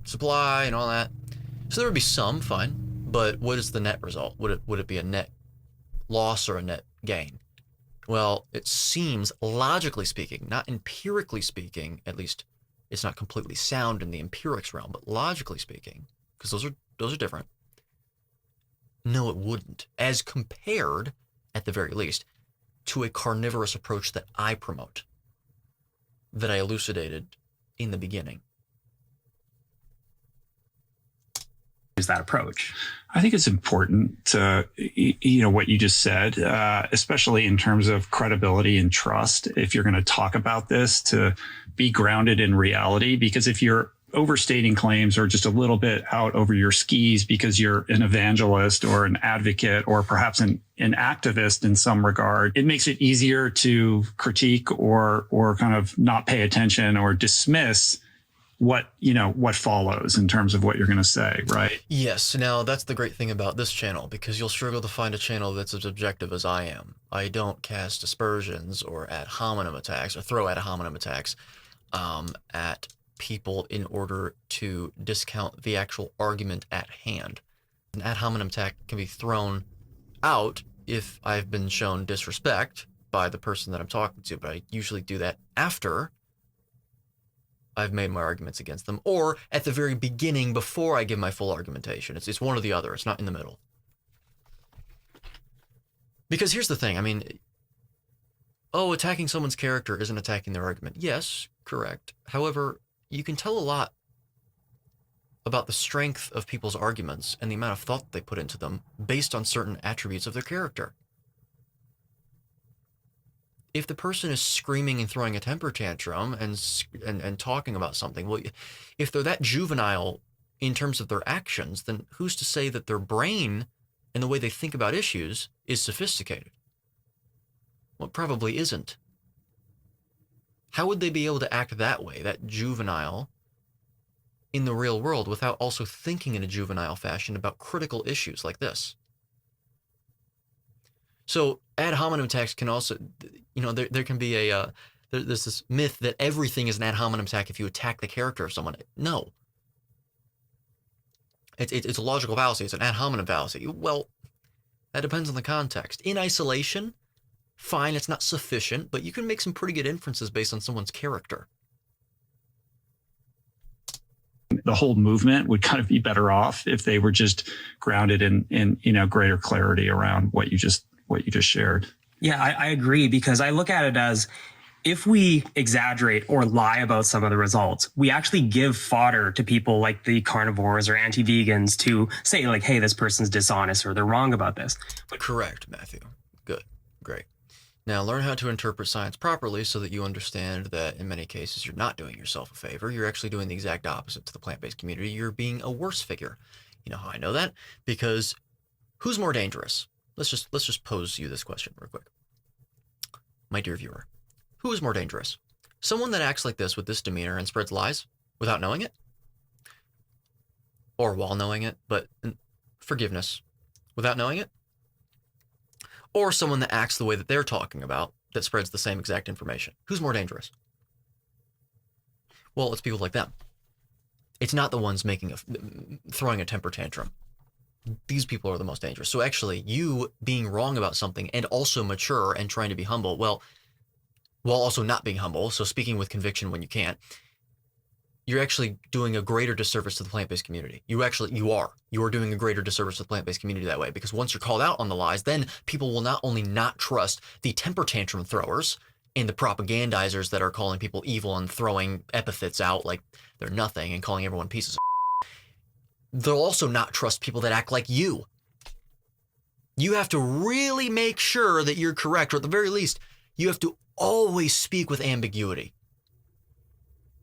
supply and all that. So there would be some, fine, but what is the net result? Would it be a net loss or a net gain? Well, it seems, logically speaking, not empirically speaking, at least it's not completely sound in the empirics realm, but logically speaking, because those are different. No, it wouldn't, as compared, at the very least, to a carnivorous approach that I promote, that I elucidated in the beginning. that approach? I think it's important to, what you just said, especially in terms of credibility and trust. If you're going to talk about this, to be grounded in reality, because if you're overstating claims or just a little bit out over your skis because you're an evangelist or an advocate or perhaps an activist in some regard, it makes it easier to critique or kind of not pay attention or dismiss what follows in terms of what you're going to say, right? Yes. Now, that's the great thing about this channel, because you'll struggle to find a channel that's as objective as I am. I don't cast aspersions or ad hominem attacks or throw ad hominem attacks at people in order to discount the actual argument at hand. An ad hominem attack can be thrown out if I've been shown disrespect by the person that I'm talking to, but I usually do that after I've made my arguments against them, or at the very beginning before I give my full argumentation. It's one or the other. It's not in the middle. Because here's the thing. I mean, attacking someone's character isn't attacking their argument. Yes, correct. However, you can tell a lot about the strength of people's arguments and the amount of thought they put into them based on certain attributes of their character. If the person is screaming and throwing a temper tantrum and talking about something, well, if they're that juvenile in terms of their actions, then who's to say that their brain and the way they think about issues is sophisticated? Well, it probably isn't. How would they be able to act that way, that juvenile, in the real world without also thinking in a juvenile fashion about critical issues like this? So ad hominem attacks can also, there can be there's this myth that everything is an ad hominem attack if you attack the character of someone. No. It's a logical fallacy. It's an ad hominem fallacy. Well, that depends on the context. In isolation, fine, it's not sufficient, but you can make some pretty good inferences based on someone's character. The whole movement would kind of be better off if they were just grounded in greater clarity around what you just shared. Yeah, I agree, because I look at it as, if we exaggerate or lie about some of the results, we actually give fodder to people like the carnivores or anti-vegans to say, like, hey, this person's dishonest or they're wrong about this. Correct, Matthew. Good. Great. Now, learn how to interpret science properly so that you understand that in many cases you're not doing yourself a favor. You're actually doing the exact opposite to the plant-based community. You're being a worse figure. You know how I know that? Because who's more dangerous? Let's just pose you this question real quick. My dear viewer, who is more dangerous? Someone that acts like this with this demeanor and spreads lies without knowing it? Or while knowing it, but forgiveness, without knowing it? Or someone that acts the way that they're talking about, that spreads the same exact information? Who's more dangerous? Well, it's people like them. It's not the ones throwing a temper tantrum. These people are the most dangerous. So actually, you being wrong about something and also mature and trying to be humble, well, while also not being humble, so speaking with conviction when you can't, you're actually doing a greater disservice to the plant-based community. You are doing a greater disservice to the plant-based community that way, because once you're called out on the lies, then people will not only not trust the temper tantrum throwers and the propagandizers that are calling people evil and throwing epithets out like they're nothing and calling everyone pieces of they'll also not trust people that act like you. You have to really make sure that you're correct, or at the very least, you have to always speak with ambiguity.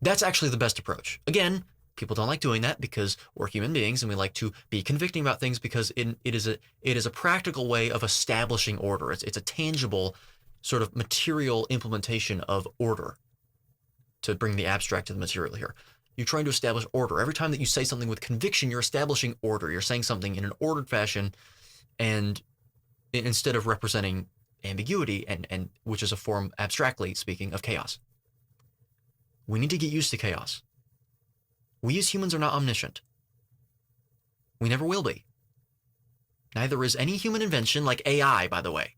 That's actually the best approach. Again, people don't like doing that because we're human beings and we like to be convicting about things because it is a practical way of establishing order. It's a tangible sort of material implementation of order, to bring the abstract to the material here. You're trying to establish order. Every time that you say something with conviction, you're establishing order. You're saying something in an ordered fashion, and instead of representing ambiguity, and which is a form, abstractly speaking, of chaos. We need to get used to chaos. We as humans are not omniscient. We never will be. Neither is any human invention, like AI, by the way.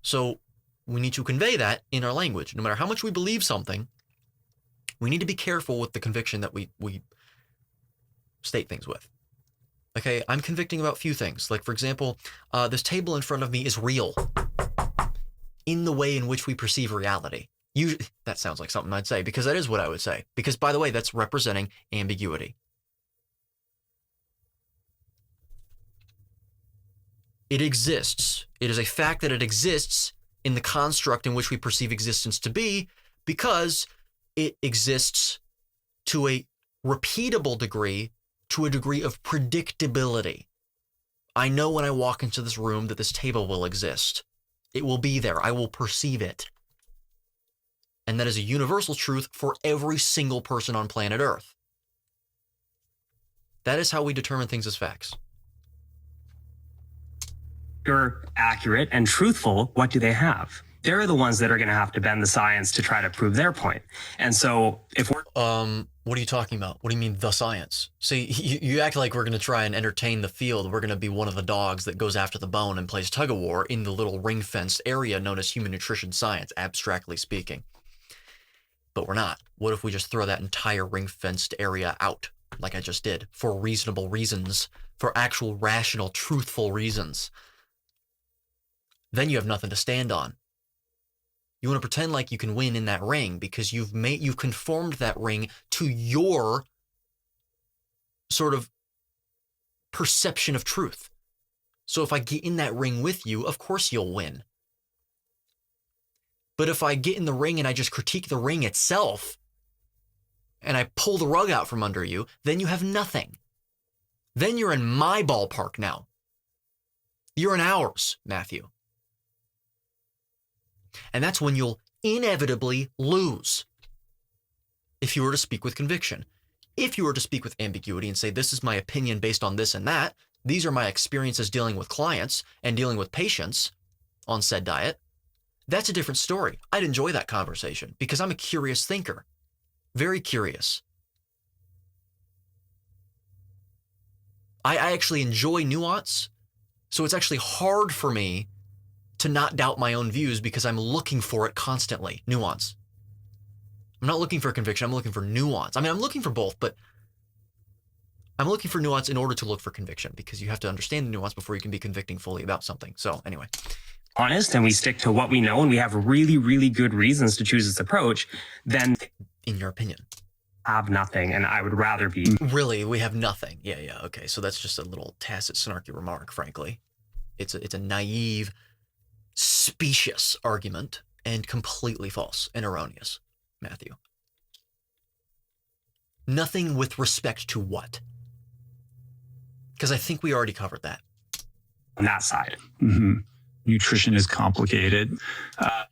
So we need to convey that in our language. No matter how much we believe something, we need to be careful with the conviction that we state things with. Okay, I'm convicting about few things. Like, for example, this table in front of me is real in the way in which we perceive reality. That sounds like something I'd say, because that is what I would say. Because, by the way, that's representing ambiguity. It exists. It is a fact that it exists in the construct in which we perceive existence to be, because it exists to a repeatable degree, to a degree of predictability. I know when I walk into this room that this table will exist. It will be there. I will perceive it. And that is a universal truth for every single person on planet Earth. That is how we determine things as facts. You're accurate and truthful, what do they have? They're the ones that are going to have to bend the science to try to prove their point. And so if we're... What are you talking about? What do you mean, the science? See, you act like we're going to try and entertain the field. We're going to be one of the dogs that goes after the bone and plays tug-of-war in the little ring-fenced area known as human nutrition science, abstractly speaking. But we're not. What if we just throw that entire ring-fenced area out, like I just did, for reasonable reasons, for actual, rational, truthful reasons? Then you have nothing to stand on. You want to pretend like you can win in that ring because you've conformed that ring to your sort of perception of truth. So if I get in that ring with you, of course you'll win. But if I get in the ring and I just critique the ring itself and I pull the rug out from under you, then you have nothing. Then you're in my ballpark now. You're in ours, Matthew. And that's when you'll inevitably lose if you were to speak with conviction. If you were to speak with ambiguity and say, this is my opinion based on this and that, these are my experiences dealing with clients and dealing with patients on said diet, that's a different story. I'd enjoy that conversation because I'm a curious thinker, very curious. I actually enjoy nuance, so it's actually hard for me to not doubt my own views because I'm looking for it constantly. Nuance. I'm not looking for conviction. I'm looking for nuance. I mean, I'm looking for both, but I'm looking for nuance in order to look for conviction because you have to understand the nuance before you can be convicting fully about something. So anyway. Honest and we stick to what we know and we have really, really good reasons to choose this approach, then... In your opinion. Have nothing, and I would rather be... Really? We have nothing? Yeah. Okay, so that's just a little tacit, snarky remark, frankly. It's a naive... specious argument and completely false and erroneous, Matthew. Nothing with respect to what? Because I think we already covered that. On that side. Mm-hmm. Nutrition is complicated.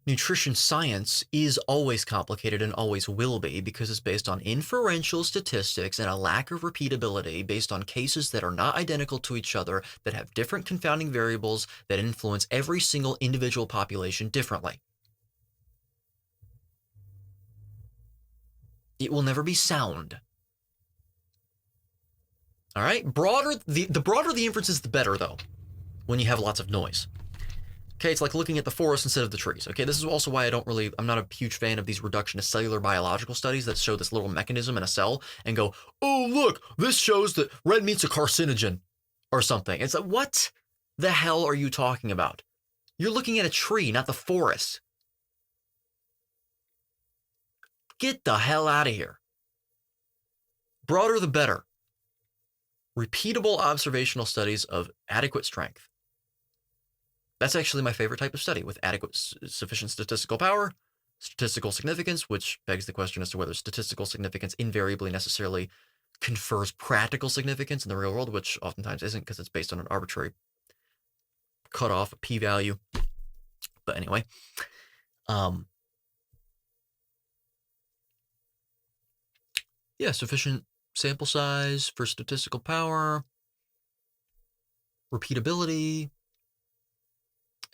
Nutrition science is always complicated and always will be because it's based on inferential statistics and a lack of repeatability based on cases that are not identical to each other, that have different confounding variables that influence every single individual population differently. It will never be sound. All right? The broader the inferences, the better, though, when you have lots of noise. Okay, it's like looking at the forest instead of the trees. Okay, this is also why I'm not a huge fan of these reductionist cellular biological studies that show this little mechanism in a cell and go, oh, look, this shows that red meat's a carcinogen or something. It's like, what the hell are you talking about? You're looking at a tree, not the forest. Get the hell out of here. Broader the better. Repeatable observational studies of adequate strength. That's actually my favorite type of study, with adequate, sufficient statistical power, statistical significance, which begs the question as to whether statistical significance invariably necessarily confers practical significance in the real world, which oftentimes isn't because it's based on an arbitrary cutoff, a p-value. But anyway, yeah, sufficient sample size for statistical power, repeatability,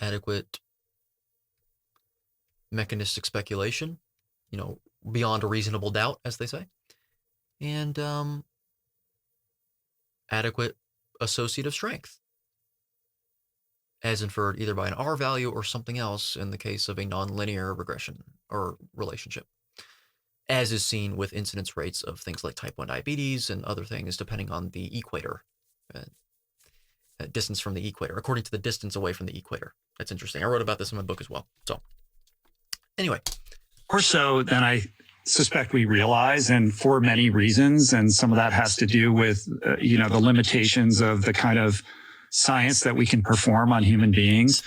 adequate mechanistic speculation, beyond a reasonable doubt, as they say, and adequate associative strength, as inferred either by an R value or something else in the case of a nonlinear regression or relationship, as is seen with incidence rates of things like type 1 diabetes and other things depending on the equator, distance from the equator, according to the distance away from the equator. That's interesting. I wrote about this in my book as well. So anyway. more so than I suspect we realize, and for many reasons. And some of that has to do with, the limitations of the kind of science that we can perform on human beings.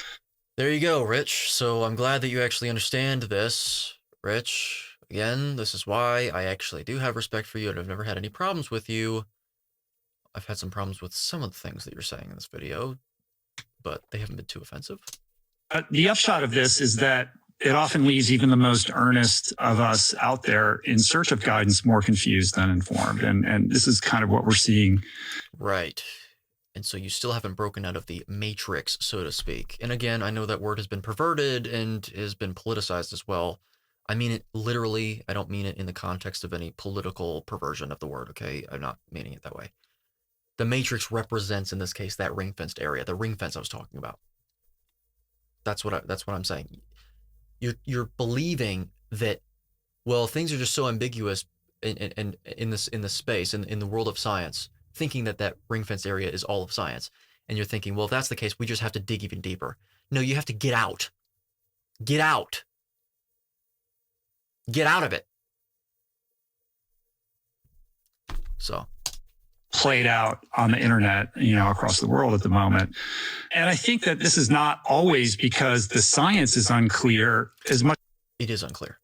There you go, Rich. So I'm glad that you actually understand this, Rich. Again, this is why I actually do have respect for you, and I've never had any problems with you. I've had some problems with some of the things that you're saying in this video, but they haven't been too offensive. The upshot of this is that it often leaves even the most earnest of us out there in search of guidance more confused than informed. And this is kind of what we're seeing. Right. And so you still haven't broken out of the matrix, so to speak. And again, I know that word has been perverted and has been politicized as well. I mean it literally. I don't mean it in the context of any political perversion of the word, okay? I'm not meaning it that way. The matrix represents, in this case, that ring-fenced area, the ring fence I was talking about. That's what I'm saying. You're believing that, well, things are just so ambiguous in this space, in the world of science, thinking that ring fence area is all of science. And you're thinking, well, if that's the case, we just have to dig even deeper. No, you have to get out. Get out. Get out of it. So. Played out on the internet, across the world at the moment. And I think that this is not always because the science is unclear as much. It is unclear.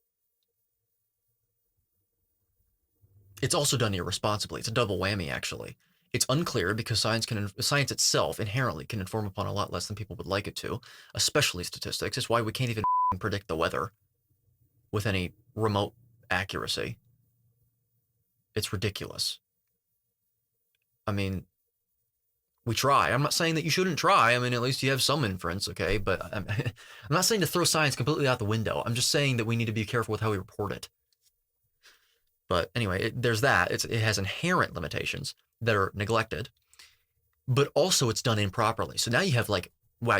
It's also done irresponsibly. It's a double whammy, actually. It's unclear because science itself inherently can inform upon a lot less than people would like it to, especially statistics. It's why we can't even predict the weather with any remote accuracy. It's ridiculous. I mean, we try. I'm not saying that you shouldn't try. I mean, at least you have some inference, okay? But I'm not saying to throw science completely out the window. I'm just saying that we need to be careful with how we report it. But anyway, there's that. It has inherent limitations that are neglected, but also it's done improperly. So now you have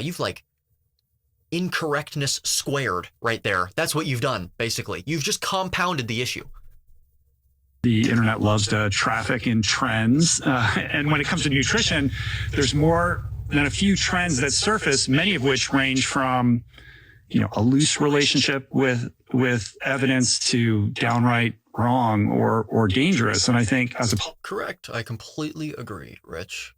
you've incorrectness squared right there. That's what you've done, basically. You've just compounded the issue. The internet loves to traffic in trends. And when it comes to nutrition, there's more than a few trends that surface, many of which range from, a loose relationship with evidence to downright wrong or dangerous. And I think as a correct, I completely agree, Rich.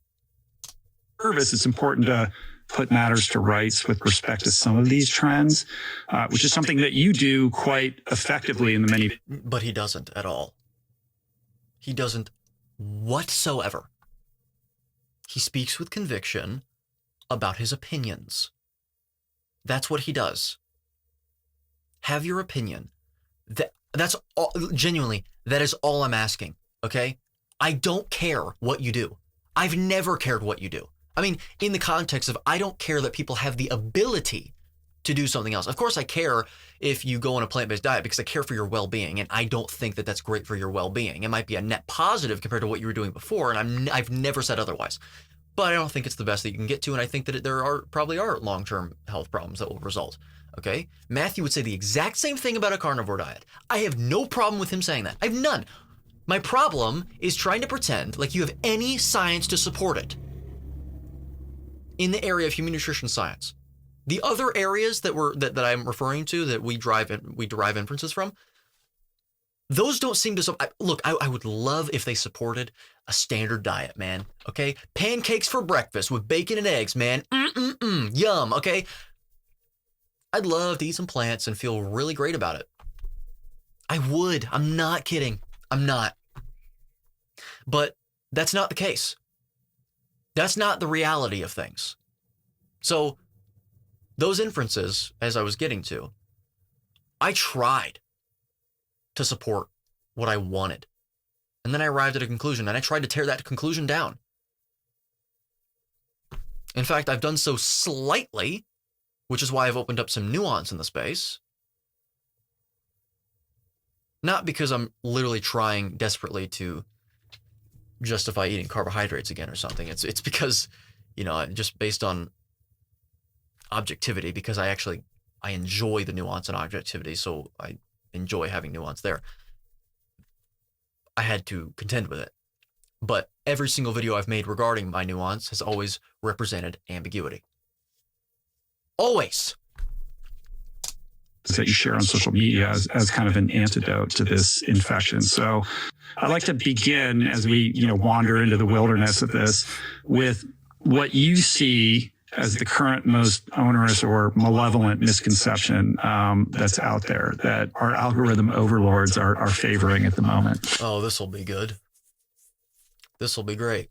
Service, it's important to put matters to rights with respect to some of these trends, which is something that you do quite effectively in the many. But he doesn't at all. He doesn't whatsoever. He speaks with conviction about his opinions. That's what he does. Have your opinion. That's all, genuinely, that is all I'm asking, okay? I don't care what you do. I've never cared what you do. I mean, in the context of I don't care that people have the ability to do something else. Of course, I care if you go on a plant-based diet because I care for your well-being, and I don't think that that's great for your well-being. It might be a net positive compared to what you were doing before, and I've never said otherwise. But I don't think it's the best that you can get to, and I think that there probably are long-term health problems that will result. Okay? Matthew would say the exact same thing about a carnivore diet. I have no problem with him saying that. I have none. My problem is trying to pretend like you have any science to support it in the area of human nutrition science. The other areas that I'm referring to that we derive inferences from, those don't seem to. Look, I would love if they supported a standard diet, man. Okay, pancakes for breakfast with bacon and eggs, man. Yum. Okay, I'd love to eat some plants and feel really great about it. I would. I'm not kidding. I'm not. But that's not the case. That's not the reality of things. So those inferences, as I was getting to, I tried to support what I wanted. And then I arrived at a conclusion, and I tried to tear that conclusion down. In fact, I've done so slightly, which is why I've opened up some nuance in the space. Not because I'm literally trying desperately to justify eating carbohydrates again or something. It's because, just based on objectivity, because I enjoy the nuance and objectivity, so I enjoy having nuance there. I had to contend with it. But every single video I've made regarding my nuance has always represented ambiguity. Always. that you share on social media as kind of an antidote to this infection. So I'd like to begin as we, wander into the wilderness of this with what you see as the current most onerous or malevolent misconception that's out there that our algorithm overlords are favoring at the moment. Oh, this will be good. This will be great.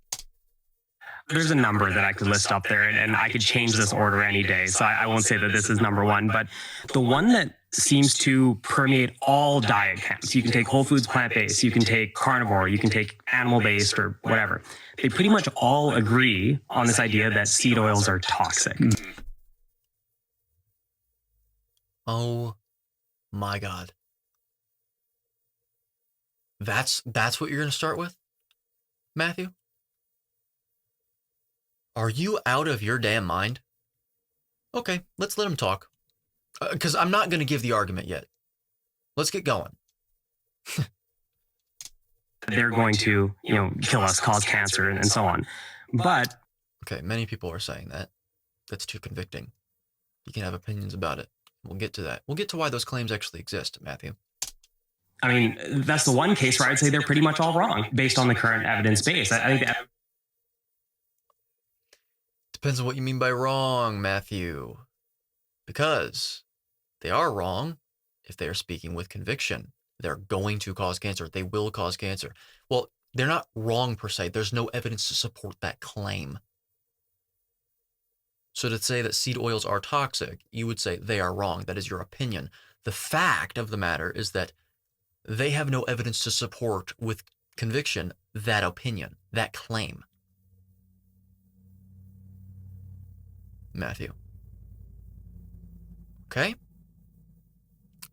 There's a number that I could list up there, and I could change this order any day. So I won't say that this is number one, but the one that seems to permeate all diet camps. You can take whole foods plant-based, you can take carnivore, you can take animal-based or whatever. They pretty much all agree on this idea that seed oils are toxic. Oh my God. That's what you're going to start with, Matthew? Are you out of your damn mind? Okay, let's let him talk. Because I'm not going to give the argument yet. Let's get going. They're going to, kill us, cause cancer, and so on. But okay, many people are saying that. That's too convicting. You can have opinions about it. We'll get to that. We'll get to why those claims actually exist, Matthew. I mean, that's the one case where I'd say they're pretty much all wrong based on the current evidence base. I think that depends on what you mean by wrong, Matthew. Because they are wrong if they are speaking with conviction. They're going to cause cancer. They will cause cancer. Well, they're not wrong per se. There's no evidence to support that claim. So to say that seed oils are toxic, you would say they are wrong. That is your opinion. The fact of the matter is that they have no evidence to support with conviction that opinion, that claim. Matthew. Okay?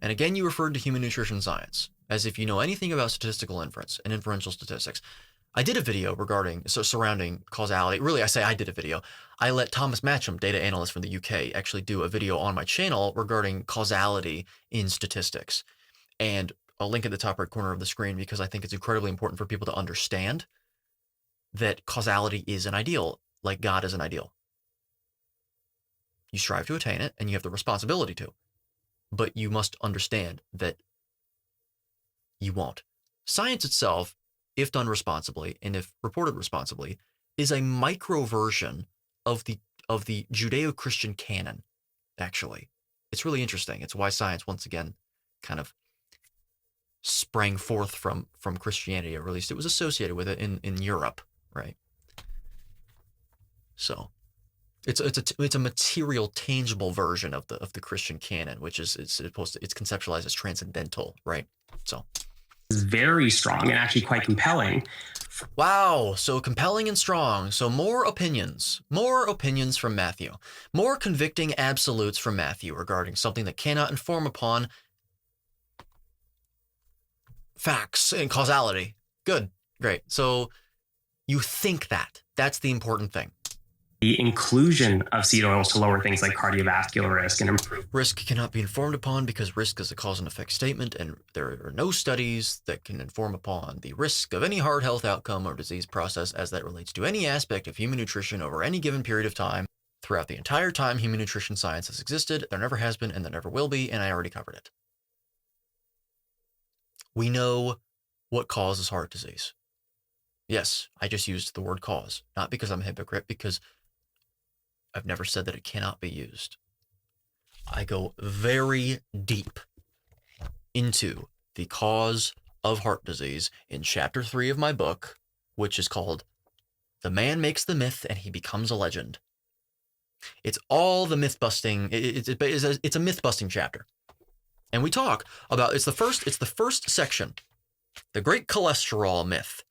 And again, you referred to human nutrition science as if you know anything about statistical inference and inferential statistics. I did a video surrounding causality. Really, I say I did a video. I let Thomas Matcham, data analyst from the UK, actually do a video on my channel regarding causality in statistics. And I'll link at the top right corner of the screen because I think it's incredibly important for people to understand that causality is an ideal, like God is an ideal. You strive to attain it and you have the responsibility to, but you must understand that you won't. Science itself, if done responsibly and if reported responsibly, is a micro version of the Judeo-Christian canon, actually. It's really interesting. It's why science, once again, kind of sprang forth from Christianity, or at least it was associated with it in Europe, right? So it's a material, tangible version of the Christian canon, which is it's conceptualized as transcendental, right? So is very strong and actually quite compelling. Wow, so compelling and strong. So more opinions from Matthew, more convicting absolutes from Matthew regarding something that cannot inform upon facts and causality. Good, great. So you think that's the important thing. The inclusion of seed oils to lower things like cardiovascular risk and improve. Risk cannot be informed upon because risk is a cause and effect statement, and there are no studies that can inform upon the risk of any heart health outcome or disease process as that relates to any aspect of human nutrition over any given period of time. Throughout the entire time human nutrition science has existed, there never has been and there never will be, and I already covered it. We know what causes heart disease. Yes, I just used the word cause, not because I'm a hypocrite, because I've never said that it cannot be used. I go very deep into the cause of heart disease in chapter 3 of my book, which is called The Man Makes the Myth and He Becomes a Legend. It's all the myth busting. It's a myth busting chapter. And we talk about, it's the first section, the great cholesterol myth.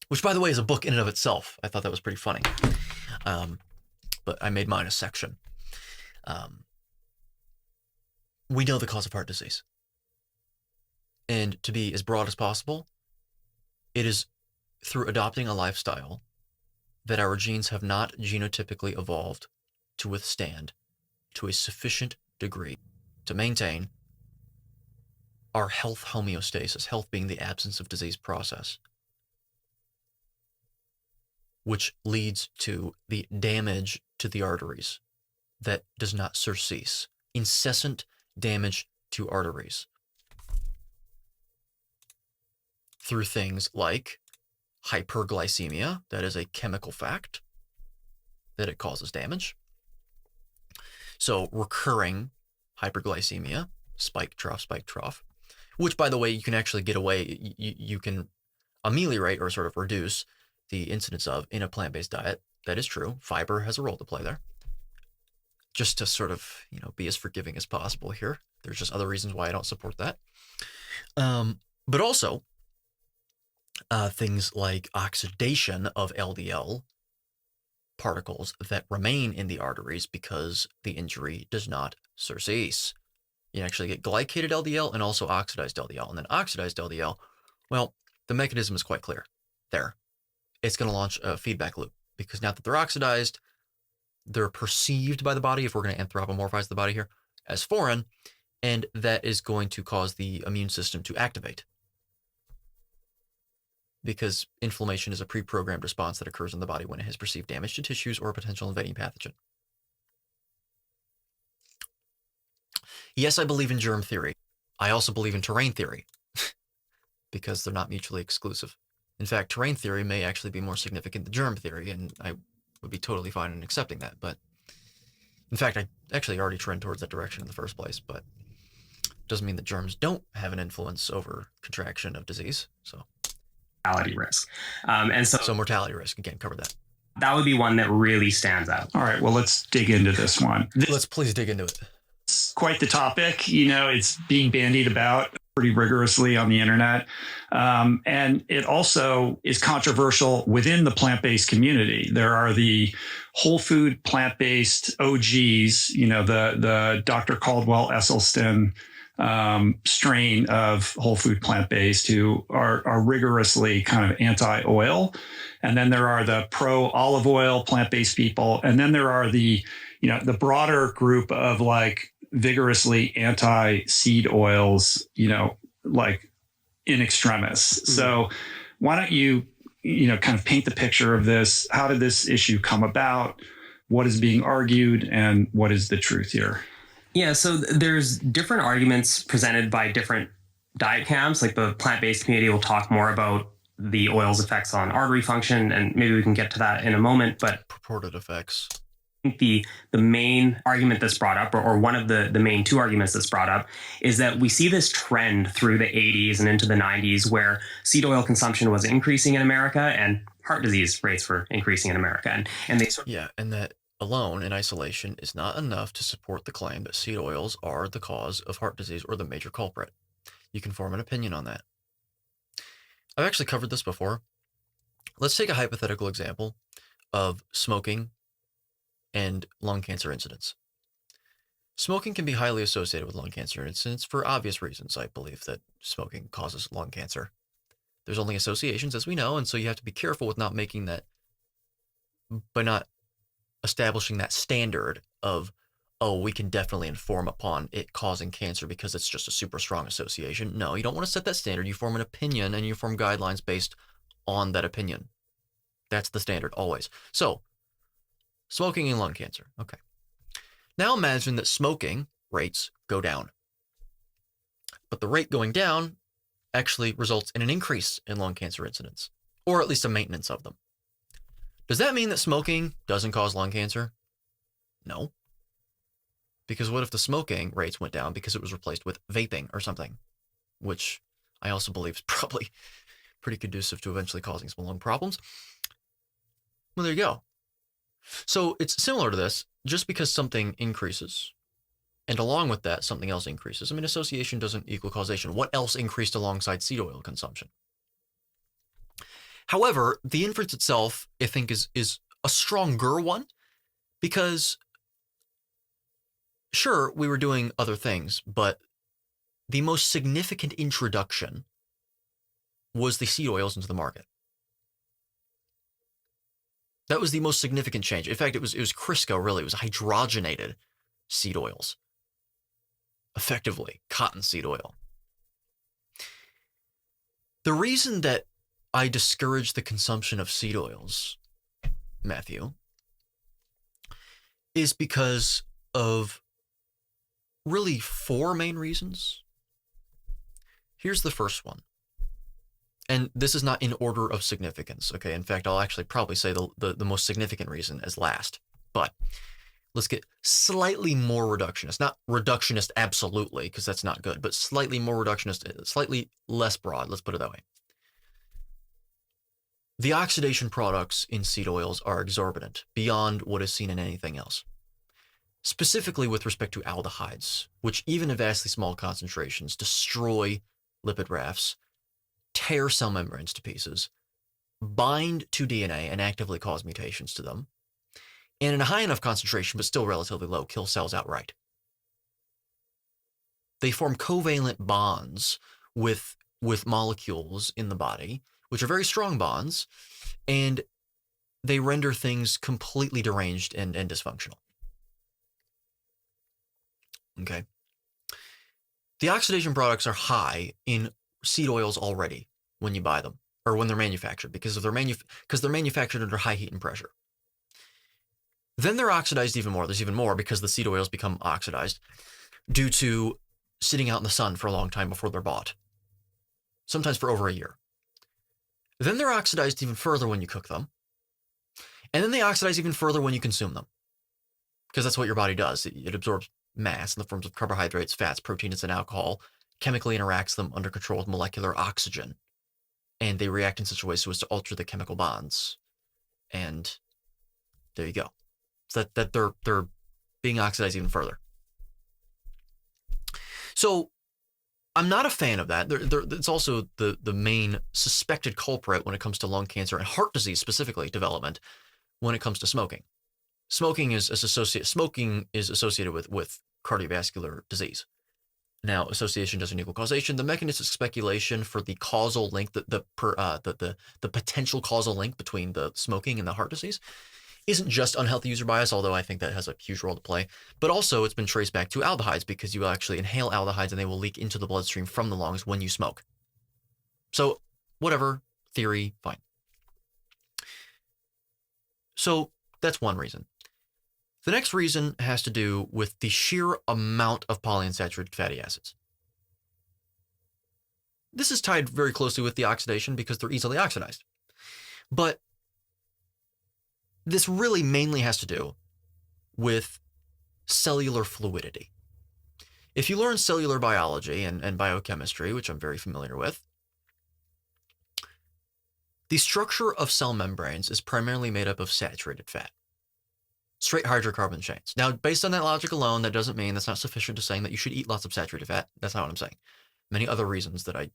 Which, by the way, is a book in and of itself. I thought that was pretty funny. But I made mine a section. We know the cause of heart disease. And to be as broad as possible, it is through adopting a lifestyle that our genes have not genotypically evolved to withstand to a sufficient degree to maintain our health homeostasis, health being the absence of disease process, which leads to the damage to the arteries that does not surcease. Incessant damage to arteries through things like hyperglycemia. That is a chemical fact that it causes damage. So recurring hyperglycemia, spike trough, which, by the way, you can actually get away, you can ameliorate or sort of reduce the incidence of in a plant-based diet. That is true. Fiber has a role to play there. Just to sort of, be as forgiving as possible here. There's just other reasons why I don't support that. But also, things like oxidation of LDL particles that remain in the arteries because the injury does not surcease. You actually get glycated LDL and also oxidized LDL. And then oxidized LDL, well, the mechanism is quite clear there. It's going to launch a feedback loop because now that they're oxidized, they're perceived by the body, if we're going to anthropomorphize the body here, as foreign, and that is going to cause the immune system to activate. Because inflammation is a pre-programmed response that occurs in the body when it has perceived damage to tissues or a potential invading pathogen. Yes, I believe in germ theory. I also believe in terrain theory because they're not mutually exclusive. In fact, terrain theory may actually be more significant than germ theory, and I would be totally fine in accepting that. But in fact, I actually already trend towards that direction in the first place, but it doesn't mean that germs don't have an influence over contraction of disease. So mortality risk. So mortality risk, again, covered that. That would be one that really stands out. All right, well, let's dig into this one. Let's please dig into it. It's quite the topic. It's being bandied about pretty rigorously on the internet. And it also is controversial within the plant-based community. There are the whole food plant-based OGs, the Dr. Caldwell Esselstyn strain of whole food plant-based who are rigorously kind of anti-oil. And then there are the pro olive oil plant-based people. And then there are the broader group of like vigorously anti-seed oils, like in extremis. Mm-hmm. So why don't you, kind of paint the picture of this? How did this issue come about? What is being argued and what is the truth here? Yeah, so there's different arguments presented by different diet camps. Like the plant-based community will talk more about the oil's effects on artery function, and maybe we can get to that in a moment. But purported effects. I think the main argument that's brought up, or one of the main two arguments that's brought up, is that we see this trend through the 80s and into the 90s where seed oil consumption was increasing in America and heart disease rates were increasing in America. And they sort of... Yeah, and that alone in isolation is not enough to support the claim that seed oils are the cause of heart disease or the major culprit. You can form an opinion on that. I've actually covered this before. Let's take a hypothetical example of smoking and lung cancer incidence. Smoking can be highly associated with lung cancer incidence for obvious reasons. I believe that smoking causes lung cancer. There's only associations, as we know, and so you have to be careful with not making that, by not establishing that standard of, we can definitely inform upon it causing cancer because it's just a super strong association. No, you don't want to set that standard. You form an opinion and you form guidelines based on that opinion. That's the standard, always. So, smoking and lung cancer. Okay. Now imagine that smoking rates go down. But the rate going down actually results in an increase in lung cancer incidence, or at least a maintenance of them. Does that mean that smoking doesn't cause lung cancer? No. Because what if the smoking rates went down because it was replaced with vaping or something, which I also believe is probably pretty conducive to eventually causing some lung problems? Well, there you go. So it's similar to this. Just because something increases, and along with that, something else increases. I mean, association doesn't equal causation. What else increased alongside seed oil consumption? However, the inference itself, I think, is a stronger one because, sure, we were doing other things, but the most significant introduction was the seed oils into the market. That was the most significant change. In fact, it was Crisco, really. It was hydrogenated seed oils. Effectively, cottonseed oil. The reason that I discourage the consumption of seed oils, Matthew, is because of really 4 main reasons. Here's the first one. And this is not in order of significance, okay? In fact, I'll actually probably say the most significant reason as last. But let's get slightly more reductionist. Not reductionist absolutely, because that's not good, but slightly more reductionist, slightly less broad, let's put it that way. The oxidation products in seed oils are exorbitant, beyond what is seen in anything else. Specifically with respect to aldehydes, which even in vastly small concentrations destroy lipid rafts, tear cell membranes to pieces, bind to DNA and actively cause mutations to them, and in a high enough concentration, but still relatively low, kill cells outright. They form covalent bonds with molecules in the body, which are very strong bonds, and they render things completely deranged and dysfunctional. Okay. The oxidation products are high in seed oils already when you buy them, or when they're manufactured, because they're manufactured under high heat and pressure. Then they're oxidized even more. There's even more because the seed oils become oxidized due to sitting out in the sun for a long time before they're bought, sometimes for over a year. Then they're oxidized even further when you cook them, and then they oxidize even further when you consume them, because that's what your body does. It absorbs mass in the forms of carbohydrates, fats, proteins, and alcohol, chemically interacts them under control with molecular oxygen, and they react in such a way so as to alter the chemical bonds. And there you go. So that they're being oxidized even further. So I'm not a fan of that. It's also the main suspected culprit when it comes to lung cancer and heart disease, specifically development, when it comes to smoking. Smoking is associated with cardiovascular disease. Now, association doesn't equal causation. The mechanistic speculation for the causal link, the potential causal link between the smoking and the heart disease, isn't just unhealthy user bias, although I think that has a huge role to play, but also it's been traced back to aldehydes, because you actually inhale aldehydes and they will leak into the bloodstream from the lungs when you smoke. So, whatever, theory, fine. So, that's one reason. The next reason has to do with the sheer amount of polyunsaturated fatty acids. This is tied very closely with the oxidation because they're easily oxidized. But this really mainly has to do with cellular fluidity. If you learn cellular biology and biochemistry, which I'm very familiar with, the structure of cell membranes is primarily made up of saturated fat. Straight hydrocarbon chains. Now, based on that logic alone, that doesn't mean that's not sufficient to saying that you should eat lots of saturated fat. That's not what I'm saying. Many other reasons that I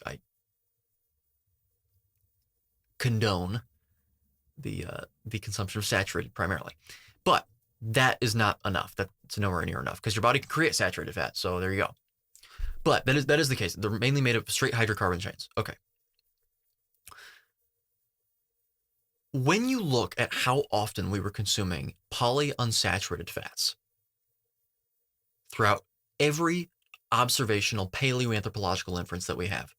condone the consumption of saturated primarily. But that is not enough. That's nowhere near enough, because your body can create saturated fat. So there you go. But that is the case. They're mainly made of straight hydrocarbon chains. Okay. When you look at how often we were consuming polyunsaturated fats throughout every observational paleoanthropological inference that we have,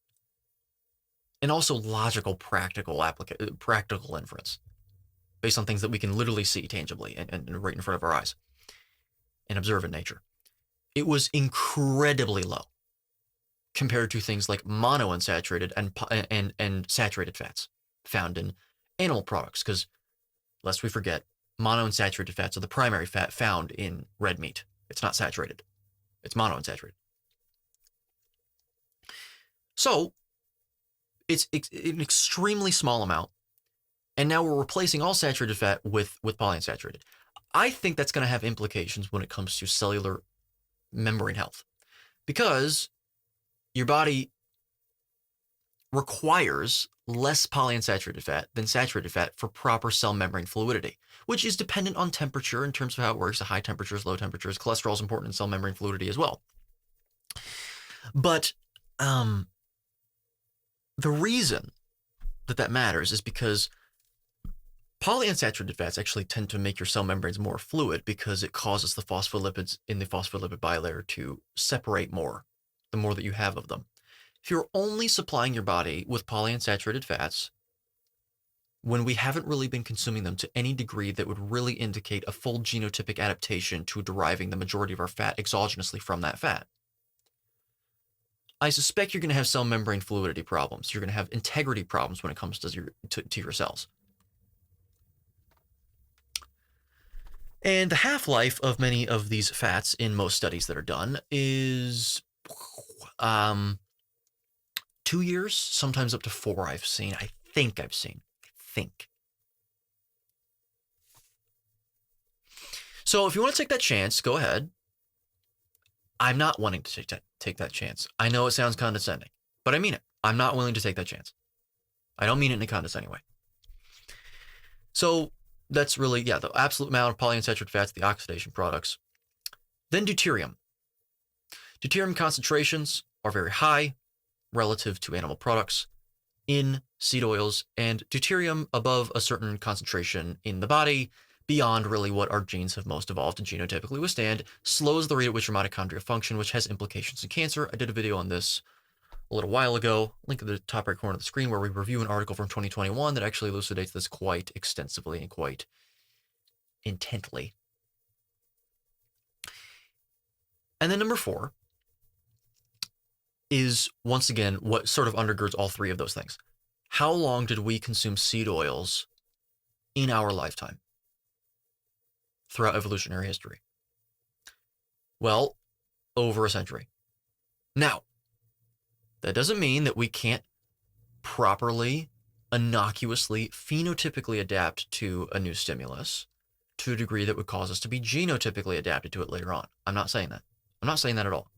and also logical, practical inference based on things that we can literally see tangibly and right in front of our eyes and observe in nature, it was incredibly low compared to things like monounsaturated and saturated fats found in animal products, because lest we forget, monounsaturated fats are the primary fat found in red meat. It's not saturated. It's monounsaturated. So it's an extremely small amount, and now we're replacing all saturated fat with polyunsaturated. I think that's going to have implications when it comes to cellular membrane health, because your body requires less polyunsaturated fat than saturated fat for proper cell membrane fluidity, which is dependent on temperature in terms of how it works, high temperatures, low temperatures. Cholesterol is important in cell membrane fluidity as well. But the reason that matters is because polyunsaturated fats actually tend to make your cell membranes more fluid, because it causes the phospholipids in the phospholipid bilayer to separate more, the more that you have of them. If you're only supplying your body with polyunsaturated fats, when we haven't really been consuming them to any degree that would really indicate a full genotypic adaptation to deriving the majority of our fat exogenously from that fat. I suspect you're going to have cell membrane fluidity problems. You're going to have integrity problems when it comes to your cells. And the half-life of many of these fats in most studies that are done is 2 years, sometimes up to 4 I think I've seen. So if you want to take that chance, go ahead. I'm not wanting to take that chance. I know it sounds condescending, but I mean it. I'm not willing to take that chance. I don't mean it in a condescending way. So that's really, the absolute amount of polyunsaturated fats, the oxidation products. Then deuterium. Deuterium concentrations are very high relative to animal products in seed oils, and deuterium above a certain concentration in the body, beyond really what our genes have most evolved to genotypically withstand, slows the rate at which your mitochondria function, which has implications in cancer. I did a video on this a little while ago, link at the top right corner of the screen, where we review an article from 2021 that actually elucidates this quite extensively and quite intently. And then number 4 is, once again, what sort of undergirds all 3 of those things. How long did we consume seed oils in our lifetime throughout evolutionary history? Well, over a century. Now, that doesn't mean that we can't properly, innocuously, phenotypically adapt to a new stimulus to a degree that would cause us to be genotypically adapted to it later on. I'm not saying that. I'm not saying that at all.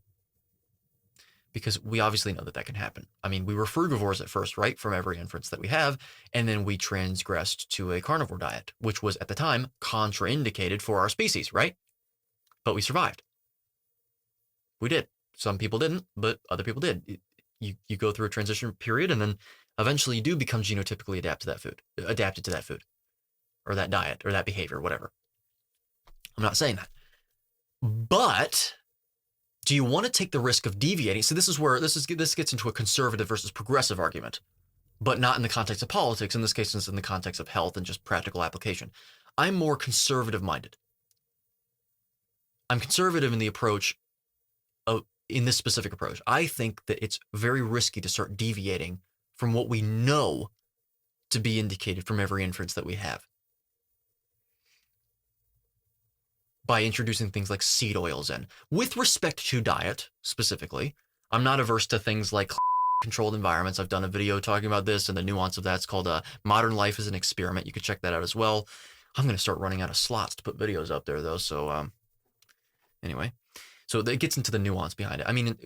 Because we obviously know that can happen. I mean, we were frugivores at first, right? From every inference that we have. And then we transgressed to a carnivore diet, which was at the time contraindicated for our species, right? But we survived. We did. Some people didn't, but other people did. You go through a transition period, and then eventually you do become genotypically adapted to that food, or that diet, or that behavior, whatever. I'm not saying that. But do you want to take the risk of deviating? So this is where this gets into a conservative versus progressive argument, but not in the context of politics. In this case, it's in the context of health and just practical application. I'm more conservative minded. I'm conservative in the approach in this specific approach. I think that it's very risky to start deviating from what we know to be indicated from every inference that we have by introducing things like seed oils in. With respect to diet, specifically, I'm not averse to things like controlled environments. I've done a video talking about this and the nuance of that. It's called Modern Life as an Experiment. You can check that out as well. I'm going to start running out of slots to put videos up there, though. So anyway, so it gets into the nuance behind it. I mean,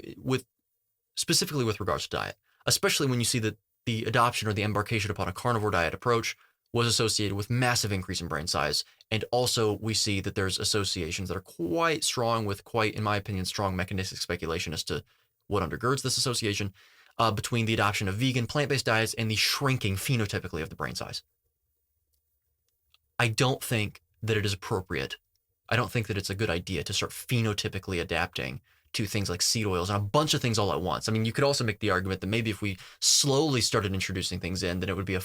specifically with regards to diet, especially when you see that the adoption or the embarkation upon a carnivore diet approach was associated with massive increase in brain size. And also we see that there's associations that are quite strong with quite, in my opinion, strong mechanistic speculation as to what undergirds this association between the adoption of vegan plant-based diets and the shrinking phenotypically of the brain size. I don't think that it is appropriate. I don't think that it's a good idea to start phenotypically adapting to things like seed oils and a bunch of things all at once. I mean, you could also make the argument that maybe if we slowly started introducing things in, then it would be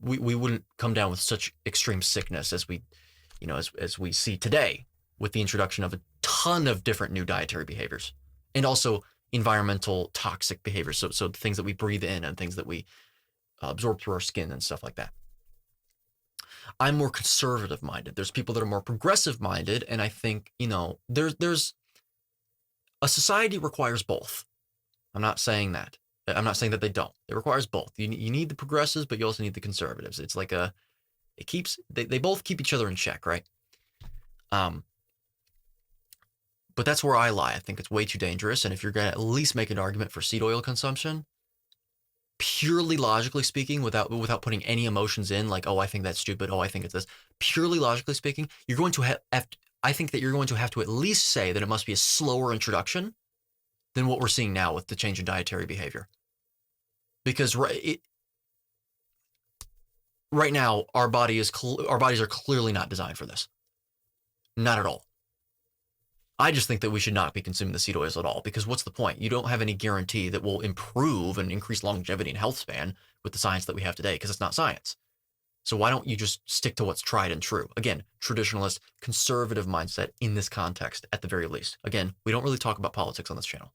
we wouldn't come down with such extreme sickness as we see today with the introduction of a ton of different new dietary behaviors and also environmental toxic behaviors. So things that we breathe in and things that we absorb through our skin and stuff like that. I'm more conservative minded. There's people that are more progressive minded. And I think, there's a society requires both. I'm not saying that. I'm not saying that they don't. It requires both. You need the progressives, but you also need the conservatives. It's like they both keep each other in check, right? But that's where I lie. I think it's way too dangerous. And if you're going to at least make an argument for seed oil consumption, purely logically speaking, without putting any emotions in, like, oh, I think that's stupid. Oh, I think it's this. Purely logically speaking, you're going to I think that you're going to have to at least say that it must be a slower introduction than what we're seeing now with the change in dietary behavior. Because right now, our bodies are clearly not designed for this. Not at all. I just think that we should not be consuming the seed oils at all, because what's the point? You don't have any guarantee that will improve and increase longevity and health span with the science that we have today, because it's not science. So why don't you just stick to what's tried and true? Again, traditionalist, conservative mindset in this context, at the very least. Again, we don't really talk about politics on this channel.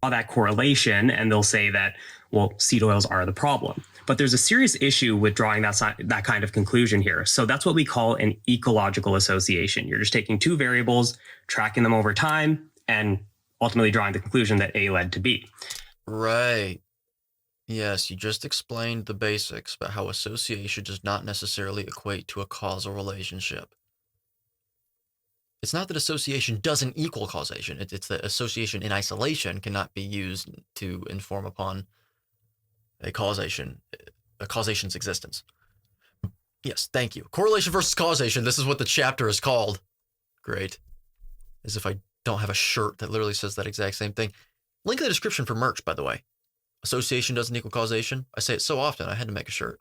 That correlation, and they'll say that, well, seed oils are the problem. But there's a serious issue with drawing that kind of conclusion here. So that's what we call an ecological association. You're just taking two variables, tracking them over time, and ultimately drawing the conclusion that A led to B. Right. Yes, you just explained the basics about how association does not necessarily equate to a causal relationship. It's not that association doesn't equal causation. It's that association in isolation cannot be used to inform upon a causation's existence. Yes, thank you. Correlation versus causation. This is what the chapter is called. Great. As if I don't have a shirt that literally says that exact same thing. Link in the description for merch, by the way. Association doesn't equal causation. I say it so often, I had to make a shirt.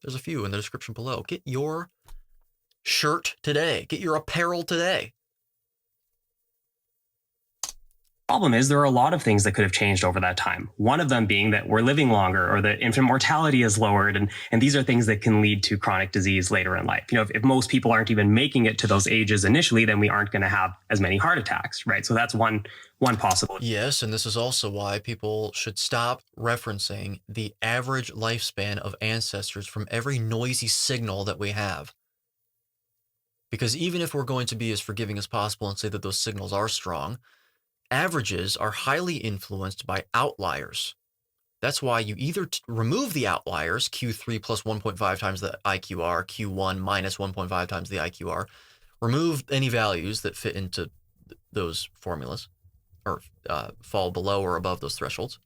There's a few in the description below. Get your shirt today. Get your apparel today. Problem is, there are a lot of things that could have changed over that time. One of them being that we're living longer, or that infant mortality is lowered. And these are things that can lead to chronic disease later in life. If most people aren't even making it to those ages initially, then we aren't going to have as many heart attacks, right? So that's one possible. Yes, and this is also why people should stop referencing the average lifespan of ancestors from every noisy signal that we have. Because even if we're going to be as forgiving as possible and say that those signals are strong, averages are highly influenced by outliers. That's why you either remove the outliers, Q3 plus 1.5 times the IQR, Q1 minus 1.5 times the IQR, remove any values that fit into those formulas or fall below or above those thresholds,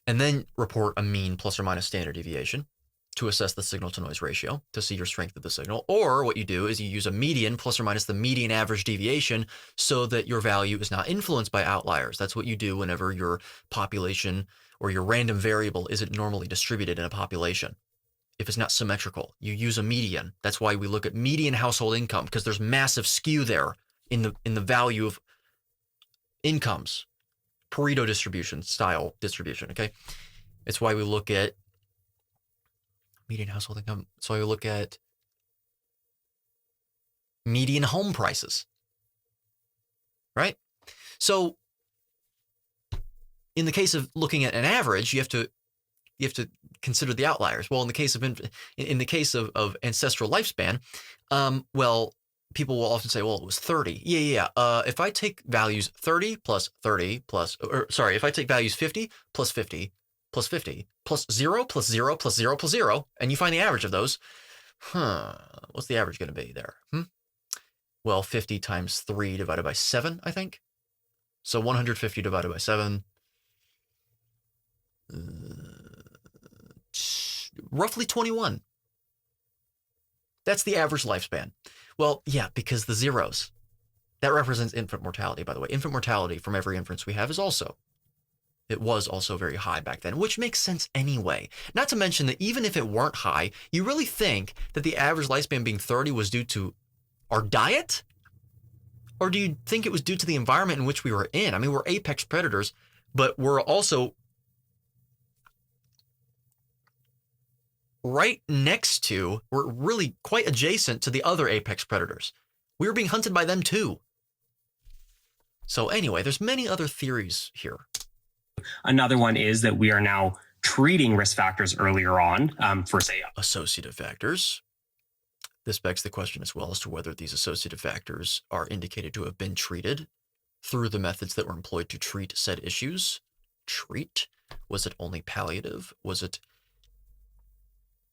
and then report a mean plus or minus standard deviation to assess the signal to noise ratio to see your strength of the signal. Or what you do is you use a median plus or minus the median average deviation so that your value is not influenced by outliers. That's what you do whenever your population or your random variable isn't normally distributed in a population. If it's not symmetrical, you use a median. That's why we look at median household income, because there's massive skew there in the value of incomes, Pareto distribution, style distribution, okay? It's why we look at median household income. So I look at median home prices, right? So in the case of looking at an average, you have to consider the outliers. Well, in the case of ancestral lifespan, well, people will often say, well, it was 30. Yeah. If I take values 30 plus 30 plus, or sorry, if I take values 50 plus 50 plus 50 plus 0 plus 0 plus 0 plus 0, and you find the average of those, what's the average going to be there? Well, 50 times 3 divided by 7, I think. So 150 divided by 7, roughly 21. That's the average lifespan. Well, yeah, because the zeros, that represents infant mortality, by the way. Infant mortality from every inference we have it was also very high back then, which makes sense anyway. Not to mention that even if it weren't high, you really think that the average lifespan being 30 was due to our diet? Or do you think it was due to the environment in which we were in? I mean, we're apex predators, but we're also right next to, we're really quite adjacent to the other apex predators. We were being hunted by them too. So anyway, there's many other theories here. Another one is that we are now treating risk factors earlier on for, say, associative factors. This begs the question as well as to whether these associative factors are indicated to have been treated through the methods that were employed to treat said issues. Treat? Was it only palliative? Was it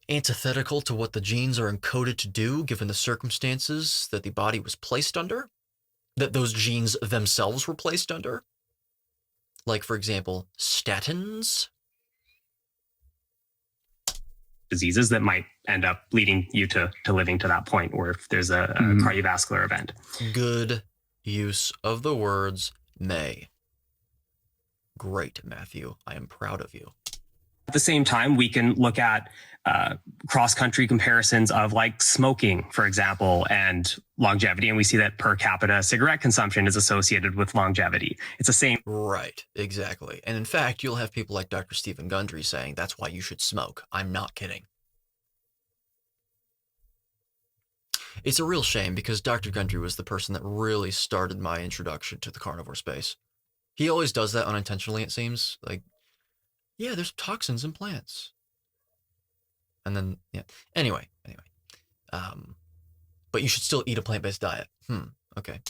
antithetical to what the genes are encoded to do given the circumstances that the body was placed under? That those genes themselves were placed under? Like, for example, statins? diseases that might end up leading you to living to that point, or if there's a cardiovascular event. Good use of the words may. Great, Matthew. I am proud of you. At the same time, we can look at cross-country comparisons of like smoking, for example, and longevity. And we see that per capita cigarette consumption is associated with longevity. It's the same. Right, exactly. And in fact, you'll have people like Dr. Stephen Gundry saying that's why you should smoke. I'm not kidding. It's a real shame because Dr. Gundry was the person that really started my introduction to the carnivore space. He always does that unintentionally, it seems. Like, yeah, there's toxins in plants. And then, yeah. Anyway. But you should still eat a plant-based diet. Okay.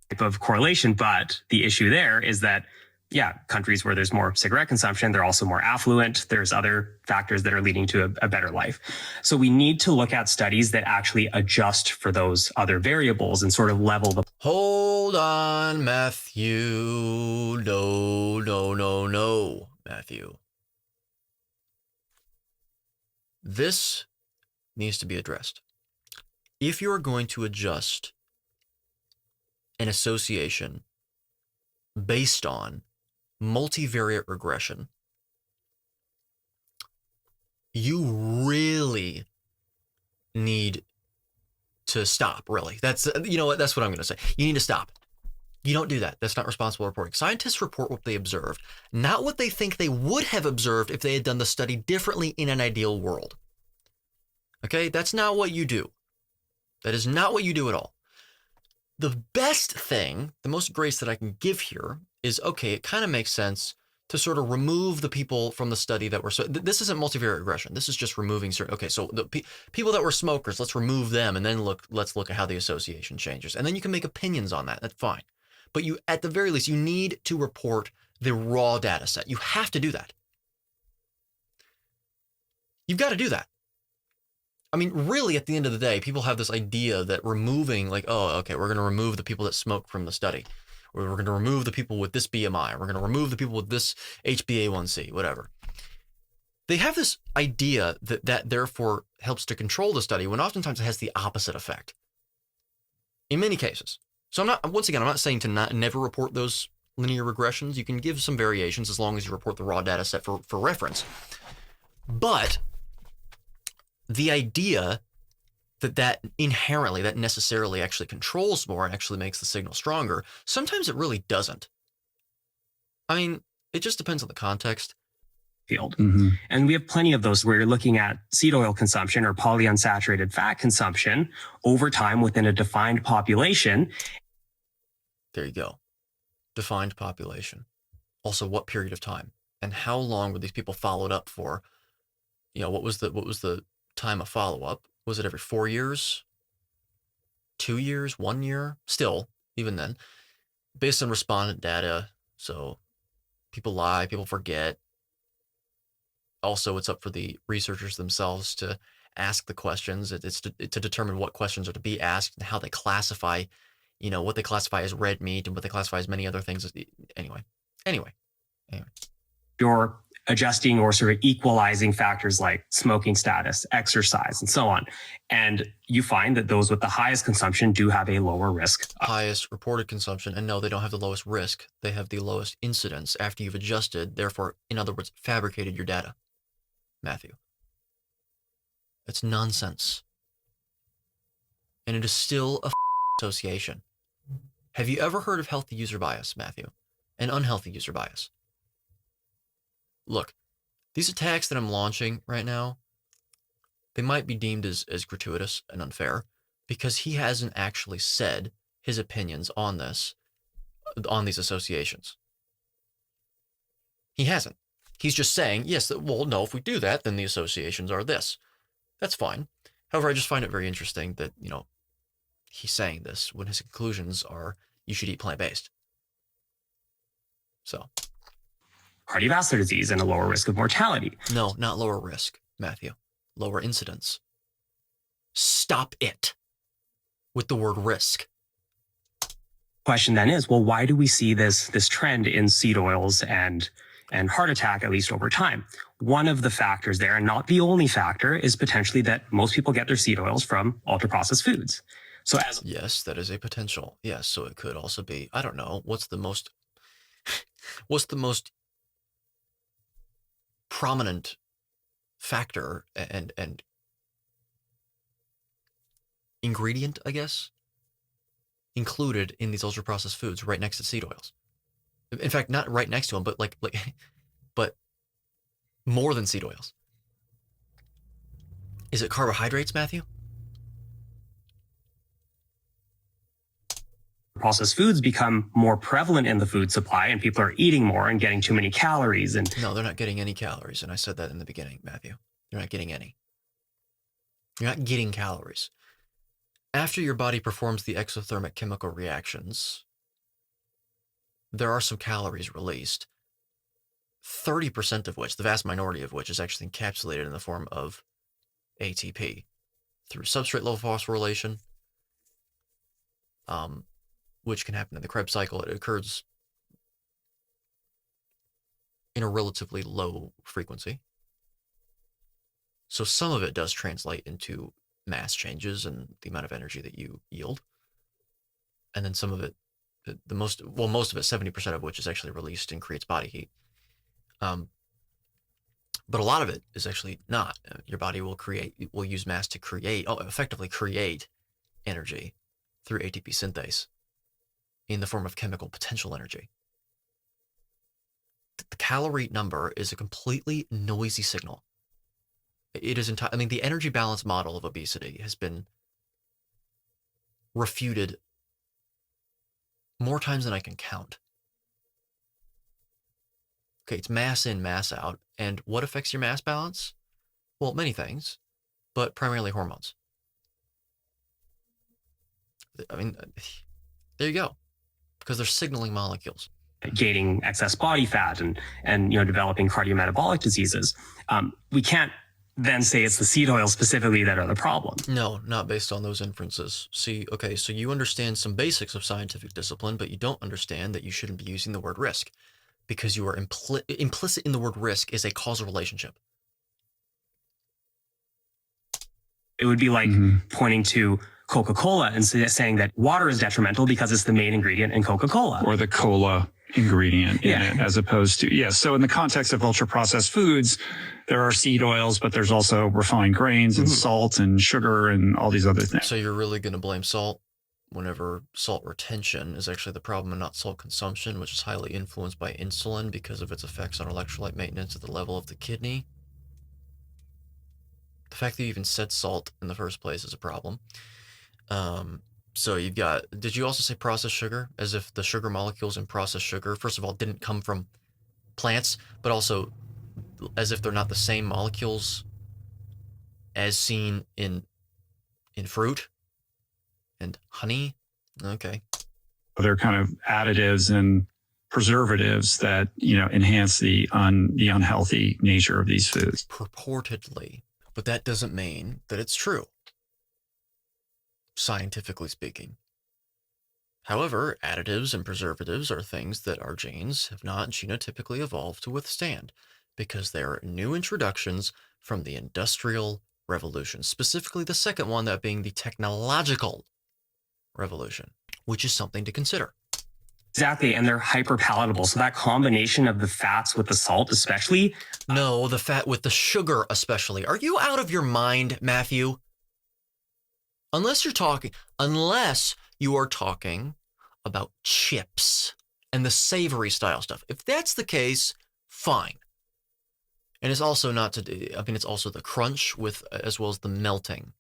Type of correlation, but the issue there is that, yeah, countries where there's more cigarette consumption, they're also more affluent. There's other factors that are leading to a better life. So we need to look at studies that actually adjust for those other variables and sort of level the. Hold on, Matthew. No, Matthew. This needs to be addressed. If you're going to adjust an association based on multivariate regression, you really need to stop, really. That's, you know what, that's what I'm going to say. You need to stop. You don't do that. That's not responsible reporting. Scientists report what they observed, not what they think they would have observed if they had done the study differently in an ideal world. Okay? That's not what you do. That is not what you do at all. The best thing, the most grace that I can give here is, okay, it kind of makes sense to sort of remove the people from the study that were, so this isn't multivariate regression. This is just removing certain, okay, so the people that were smokers, let's remove them and then let's look at how the association changes. And then you can make opinions on that. That's fine. But you, at the very least, you need to report the raw data set. You have to do that. You've got to do that. I mean, really, at the end of the day, people have this idea that removing, like, oh, okay, we're going to remove the people that smoke from the study. Or we're going to remove the people with this BMI. Or we're going to remove the people with this HbA1c, whatever. They have this idea that therefore helps to control the study, when oftentimes it has the opposite effect. In many cases. So I'm not saying to never report those linear regressions. You can give some variations as long as you report the raw data set for reference. But the idea that inherently, that necessarily actually controls more and actually makes the signal stronger, sometimes it really doesn't. I mean, it just depends on the context. Field. Mm-hmm. And we have plenty of those where you're looking at seed oil consumption or polyunsaturated fat consumption over time within a defined population. There you go. Defined population. Also, what period of time and how long were these people followed up for? You know, what was the time of follow-up? Was it every 4 years? 2 years? 1 year? Still, even then, based on respondent data. So people lie, people forget. Also, it's up for the researchers themselves to ask the questions. It's to determine what questions are to be asked and how they classify, you know, what they classify as red meat and what they classify as many other things. Anyway. You're adjusting or sort of equalizing factors like smoking status, exercise, and so on. And you find that those with the highest consumption do have a lower risk. Highest reported consumption. And no, they don't have the lowest risk. They have the lowest incidence after you've adjusted, therefore, in other words, fabricated your data. Matthew. It's nonsense. And it is still a association. Have you ever heard of healthy user bias, Matthew? And unhealthy user bias? Look, these attacks that I'm launching right now, they might be deemed as gratuitous and unfair because he hasn't actually said his opinions on these associations. He hasn't. He's just saying, yes, well, no, if we do that, then the associations are this. That's fine. However, I just find it very interesting that, you know, he's saying this when his conclusions are you should eat plant-based. So. Cardiovascular disease and a lower risk of mortality. No, not lower risk, Matthew. Lower incidence. Stop it with the word risk. Question then is, well, why do we see this trend in seed oils and heart attack, at least over time? One of the factors there, and not the only factor, is potentially that most people get their seed oils from ultra-processed foods. So yes, that is a potential. Yes, so it could also be, I don't know, what's the most prominent factor and ingredient, I guess, included in these ultra processed foods right next to seed oils. In fact, not right next to them, but but more than seed oils. Is it carbohydrates, Matthew? Processed foods become more prevalent in the food supply and people are eating more and getting too many calories. And No, they're not getting any calories. And I said that in the beginning, Matthew. You're not getting any. You're not getting calories. After your body performs the exothermic chemical reactions, there are some calories released, 30% of which, the vast minority of which, is actually encapsulated in the form of ATP through substrate level phosphorylation, which can happen in the Krebs cycle. It occurs in a relatively low frequency. So some of it does translate into mass changes and the amount of energy that you yield. And then some of it, most of it, 70% of which is actually released and creates body heat. But a lot of it is actually not. Your body will use mass to effectively create energy through ATP synthase in the form of chemical potential energy. The calorie number is a completely noisy signal. It is the energy balance model of obesity has been refuted more times than I can count. Okay, it's mass in, mass out. And what affects your mass balance? Well, many things, but primarily hormones. I mean, there you go. Because they're signaling molecules. gaining excess body fat and developing cardiometabolic diseases. We can't then say it's the seed oils specifically that are the problem. No, not based on those inferences. See, okay, so you understand some basics of scientific discipline, but you don't understand that you shouldn't be using the word risk because you are implicit in the word risk is a causal relationship. It would be like pointing to Coca-Cola and saying that water is detrimental because it's the main ingredient in Coca-Cola. Or the cola ingredient in it, as opposed to, so in the context of ultra processed foods, there are seed oils, but there's also refined grains and salt and sugar and all these other things. So you're really going to blame salt whenever salt retention is actually the problem and not salt consumption, which is highly influenced by insulin because of its effects on electrolyte maintenance at the level of the kidney. The fact that you even said salt in the first place is a problem. So you've got, did you also say processed sugar? As if the sugar molecules in processed sugar, first of all, didn't come from plants, but also as if they're not the same molecules as seen in fruit and honey. Okay. They're kind of additives and preservatives that, enhance the unhealthy nature of these foods. Purportedly, but that doesn't mean that it's true, scientifically speaking. However, additives and preservatives are things that our genes have not genotypically evolved to withstand because they are new introductions from the Industrial Revolution, specifically the second one, that being the Technological Revolution, which is something to consider. Exactly, and they're hyper palatable. So that combination of the fats with the salt especially. No, the fat with the sugar especially. Are you out of your mind, Matthew? Unless you are talking about chips and the savory style stuff. If that's the case, fine. And it's also it's also the crunch with, as well as the melting.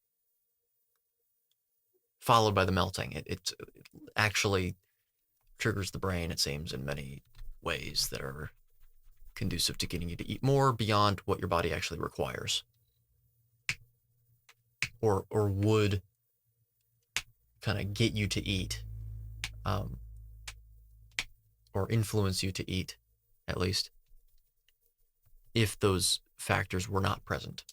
Followed by the melting. It actually triggers the brain, it seems, in many ways that are conducive to getting you to eat more beyond what your body actually requires. Or would kind of get you to eat, or influence you to eat, at least, if those factors were not present.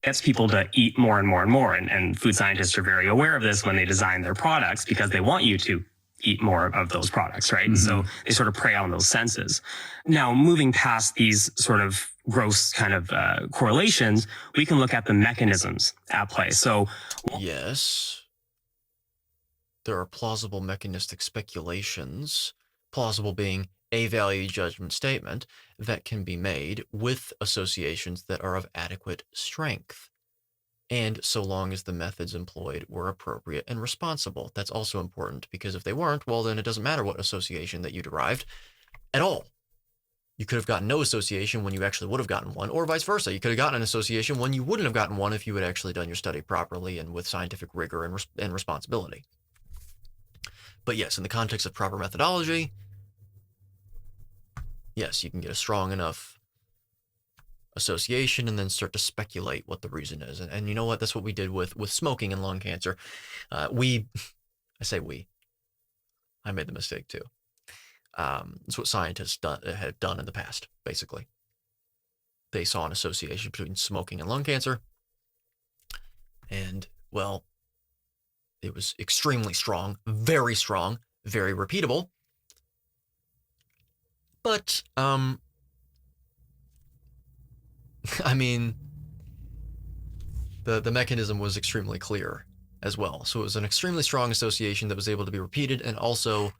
Gets people to eat more and more and more. And food scientists are very aware of this when they design their products because they want you to eat more of those products, right? And so they sort of prey on those senses. Now, moving past these sort of gross kind of correlations, we can look at the mechanisms at play. So yes, there are plausible mechanistic speculations, plausible being a value judgment statement that can be made with associations that are of adequate strength. And so long as the methods employed were appropriate and responsible. That's also important, because if they weren't, well, then it doesn't matter what association that you derived at all. You could have gotten no association when you actually would have gotten one, or vice versa. You could have gotten an association when you wouldn't have gotten one if you had actually done your study properly and with scientific rigor and responsibility. But yes, in the context of proper methodology, yes, you can get a strong enough association and then start to speculate what the reason is. And you know what? That's what we did with smoking and lung cancer. I made the mistake too. It's what scientists have done in the past, basically. They saw an association between smoking and lung cancer. And, well, it was extremely strong, very repeatable. But, I mean, the mechanism was extremely clear as well. So it was an extremely strong association that was able to be repeated, and also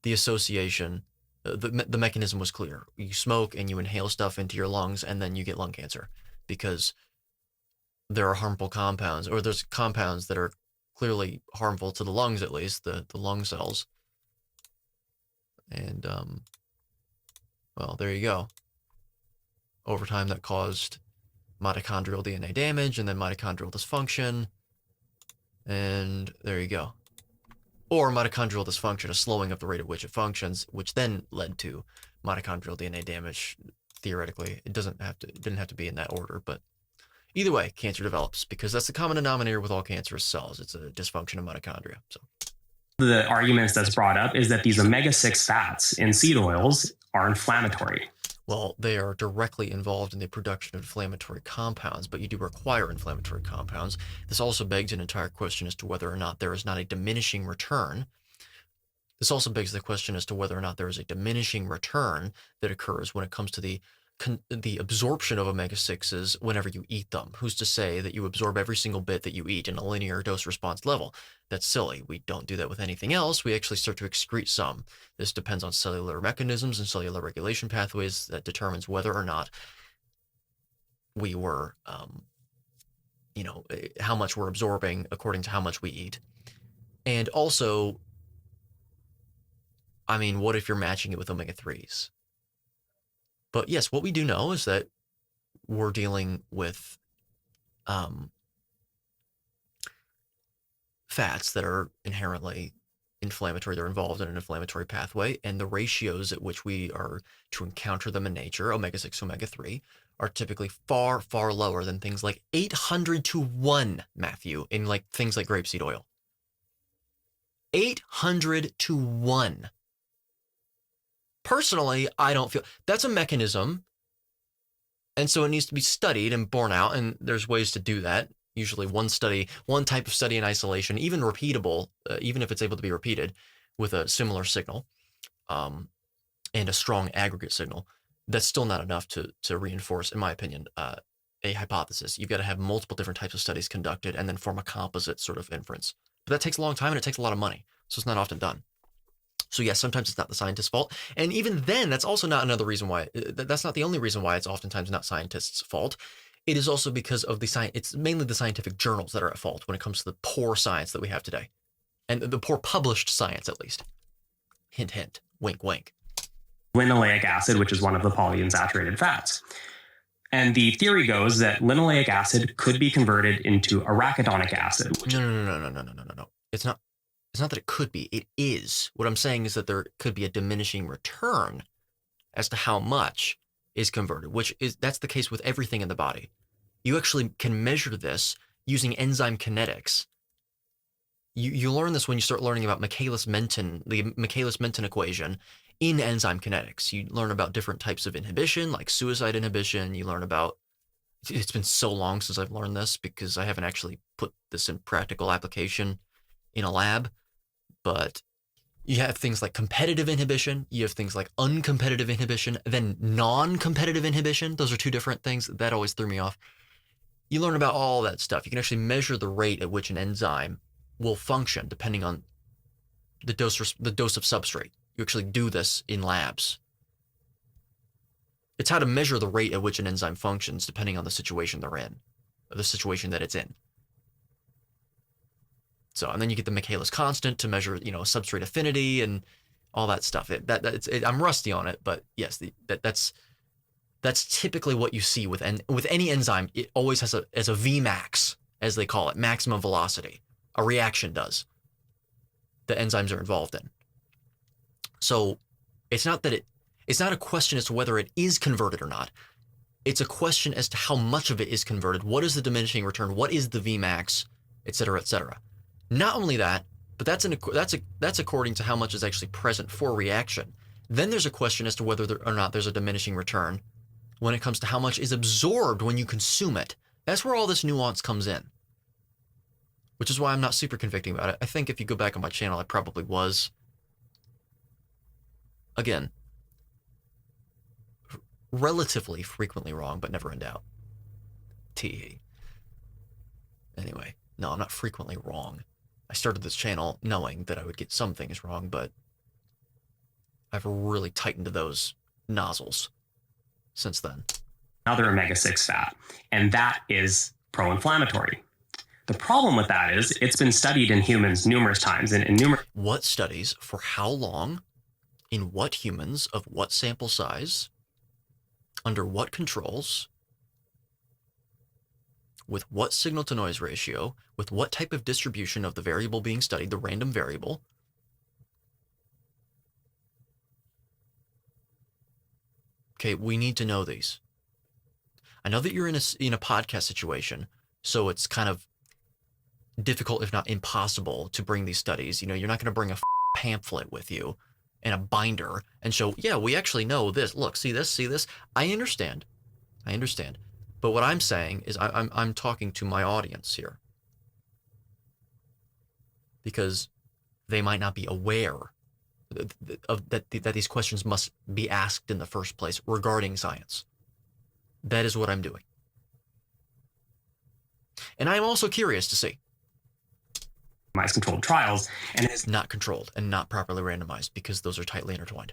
the association, the mechanism was clear. You smoke and you inhale stuff into your lungs, and then you get lung cancer because there are harmful compounds, or there's compounds that are clearly harmful to the lungs, at least the lung cells. And well, there you go. Over time, that caused mitochondrial DNA damage and then mitochondrial dysfunction. And there you go. Or mitochondrial dysfunction, a slowing of the rate at which it functions, which then led to mitochondrial DNA damage. Theoretically, it didn't have to be in that order, but either way, cancer develops, because that's the common denominator with all cancerous cells. It's a dysfunction of mitochondria. So The arguments that's brought up is that these omega-6 fats in seed oils are inflammatory. well, they are directly involved in the production of inflammatory compounds, but you do require inflammatory compounds. This also begs an entire question as to whether or not there is not a diminishing return. This also begs the question as to whether or not there is a diminishing return that occurs when it comes to the absorption of omega-6s whenever you eat them. Who's to say that you absorb every single bit that you eat in a linear dose-response level? That's silly. We don't do that with anything else. We actually start to excrete some. This depends on cellular mechanisms and cellular regulation pathways that determines whether or not we were, how much we're absorbing according to how much we eat. And also, I mean, what if you're matching it with omega-3s? But yes, what we do know is that we're dealing with fats that are inherently inflammatory. They're involved in an inflammatory pathway, and the ratios at which we are to encounter them in nature, omega-6 to omega-3, are typically far, far lower than things like 800 to 1, Matthew, in like things like grapeseed oil. 800 to 1. Personally, I don't feel that's a mechanism, and so it needs to be studied and borne out, and there's ways to do that. Usually one type of study in isolation, even repeatable, even if it's able to be repeated with a similar signal and a strong aggregate signal, that's still not enough to reinforce, in my opinion, a hypothesis. You've got to have multiple different types of studies conducted and then form a composite sort of inference. But that takes a long time and it takes a lot of money, so it's not often done. So yes, sometimes it's not the scientist's fault. And even then, that's also not another reason why, that's not the only reason why it's oftentimes not scientists' fault. It is also because of it's mainly the scientific journals that are at fault when it comes to the poor science that we have today. And the poor published science, at least. Hint, hint, wink, wink. Linoleic acid, which is one of the polyunsaturated fats. And the theory goes that linoleic acid could be converted into arachidonic acid. No. It's not that it could be, it is. What I'm saying is that there could be a diminishing return as to how much is converted, that's the case with everything in the body. You actually can measure this using enzyme kinetics. You learn this when you start learning about Michaelis-Menten, the Michaelis-Menten equation in enzyme kinetics. You learn about different types of inhibition, like suicide inhibition. You learn about, it's been so long since I've learned this because I haven't actually put this in practical application in a lab. But you have things like competitive inhibition, you have things like uncompetitive inhibition, then non-competitive inhibition. Those are two different things. That always threw me off. You learn about all that stuff. You can actually measure the rate at which an enzyme will function depending on the dose of substrate. actually do this in labs. It's how to measure the rate at which an enzyme functions depending on the situation they're in, or the situation that it's in. So, and then you get the Michaelis constant to measure, substrate affinity and all that stuff. I'm rusty on it, but yes, that's typically what you see with any enzyme. It always has a Vmax, as they call it, maximum velocity. A reaction does that enzymes are involved in. So it's not a question as to whether it is converted or not. It's a question as to how much of it is converted. What is the diminishing return? What is the Vmax, et cetera, et cetera. Not only that, but that's according to how much is actually present for reaction. Then there's a question as to whether or not there's a diminishing return when it comes to how much is absorbed when you consume it. That's where all this nuance comes in, which is why I'm not super convicting about it. I think if you go back on my channel, I probably was. Again, relatively frequently wrong, but never in doubt. Tee. Anyway, no, I'm not frequently wrong. I started this channel knowing that I would get some things wrong, but I've really tightened those nozzles since then. Another omega-6 fat, and that is pro-inflammatory. The problem with that is it's been studied in humans numerous times. What studies, for how long, in what humans, of what sample size, under what controls, with what signal-to-noise ratio, with what type of distribution of the variable being studied, the random variable. Okay, we need to know these. I know that you're in a podcast situation, so it's kind of difficult, if not impossible, to bring these studies. You're not going to bring a pamphlet with you and a binder and show, yeah, we actually know this. Look, see this. I understand. But what I'm saying is I'm talking to my audience here, because they might not be aware that these questions must be asked in the first place regarding science. That is what I'm doing. And I'm also curious to see. Controlled trials, and it's not controlled and not properly randomized because those are tightly intertwined.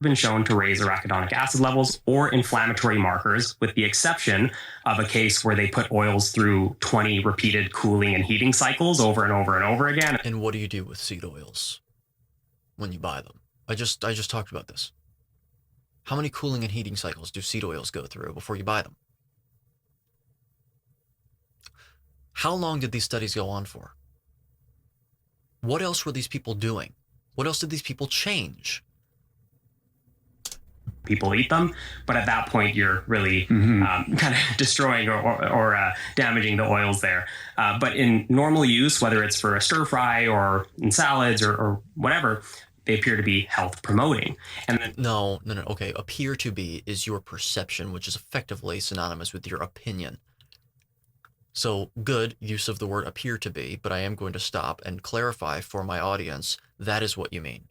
Been shown to raise arachidonic acid levels or inflammatory markers, with the exception of a case where they put oils through 20 repeated cooling and heating cycles over and over and over again. And what do you do with seed oils when you buy them? I just talked about this. How many cooling and heating cycles do seed oils go through before you buy them? How long did these studies go on for? What else were these people doing? What else did these people change? People eat them, but at that point you're really kind of destroying or damaging the oils there. But in normal use, whether it's for a stir fry or in salads or whatever, they appear to be health promoting. And then no. Okay, appear to be is your perception, which is effectively synonymous with your opinion. So good use of the word appear to be, but I am going to stop and clarify for my audience that is what you mean.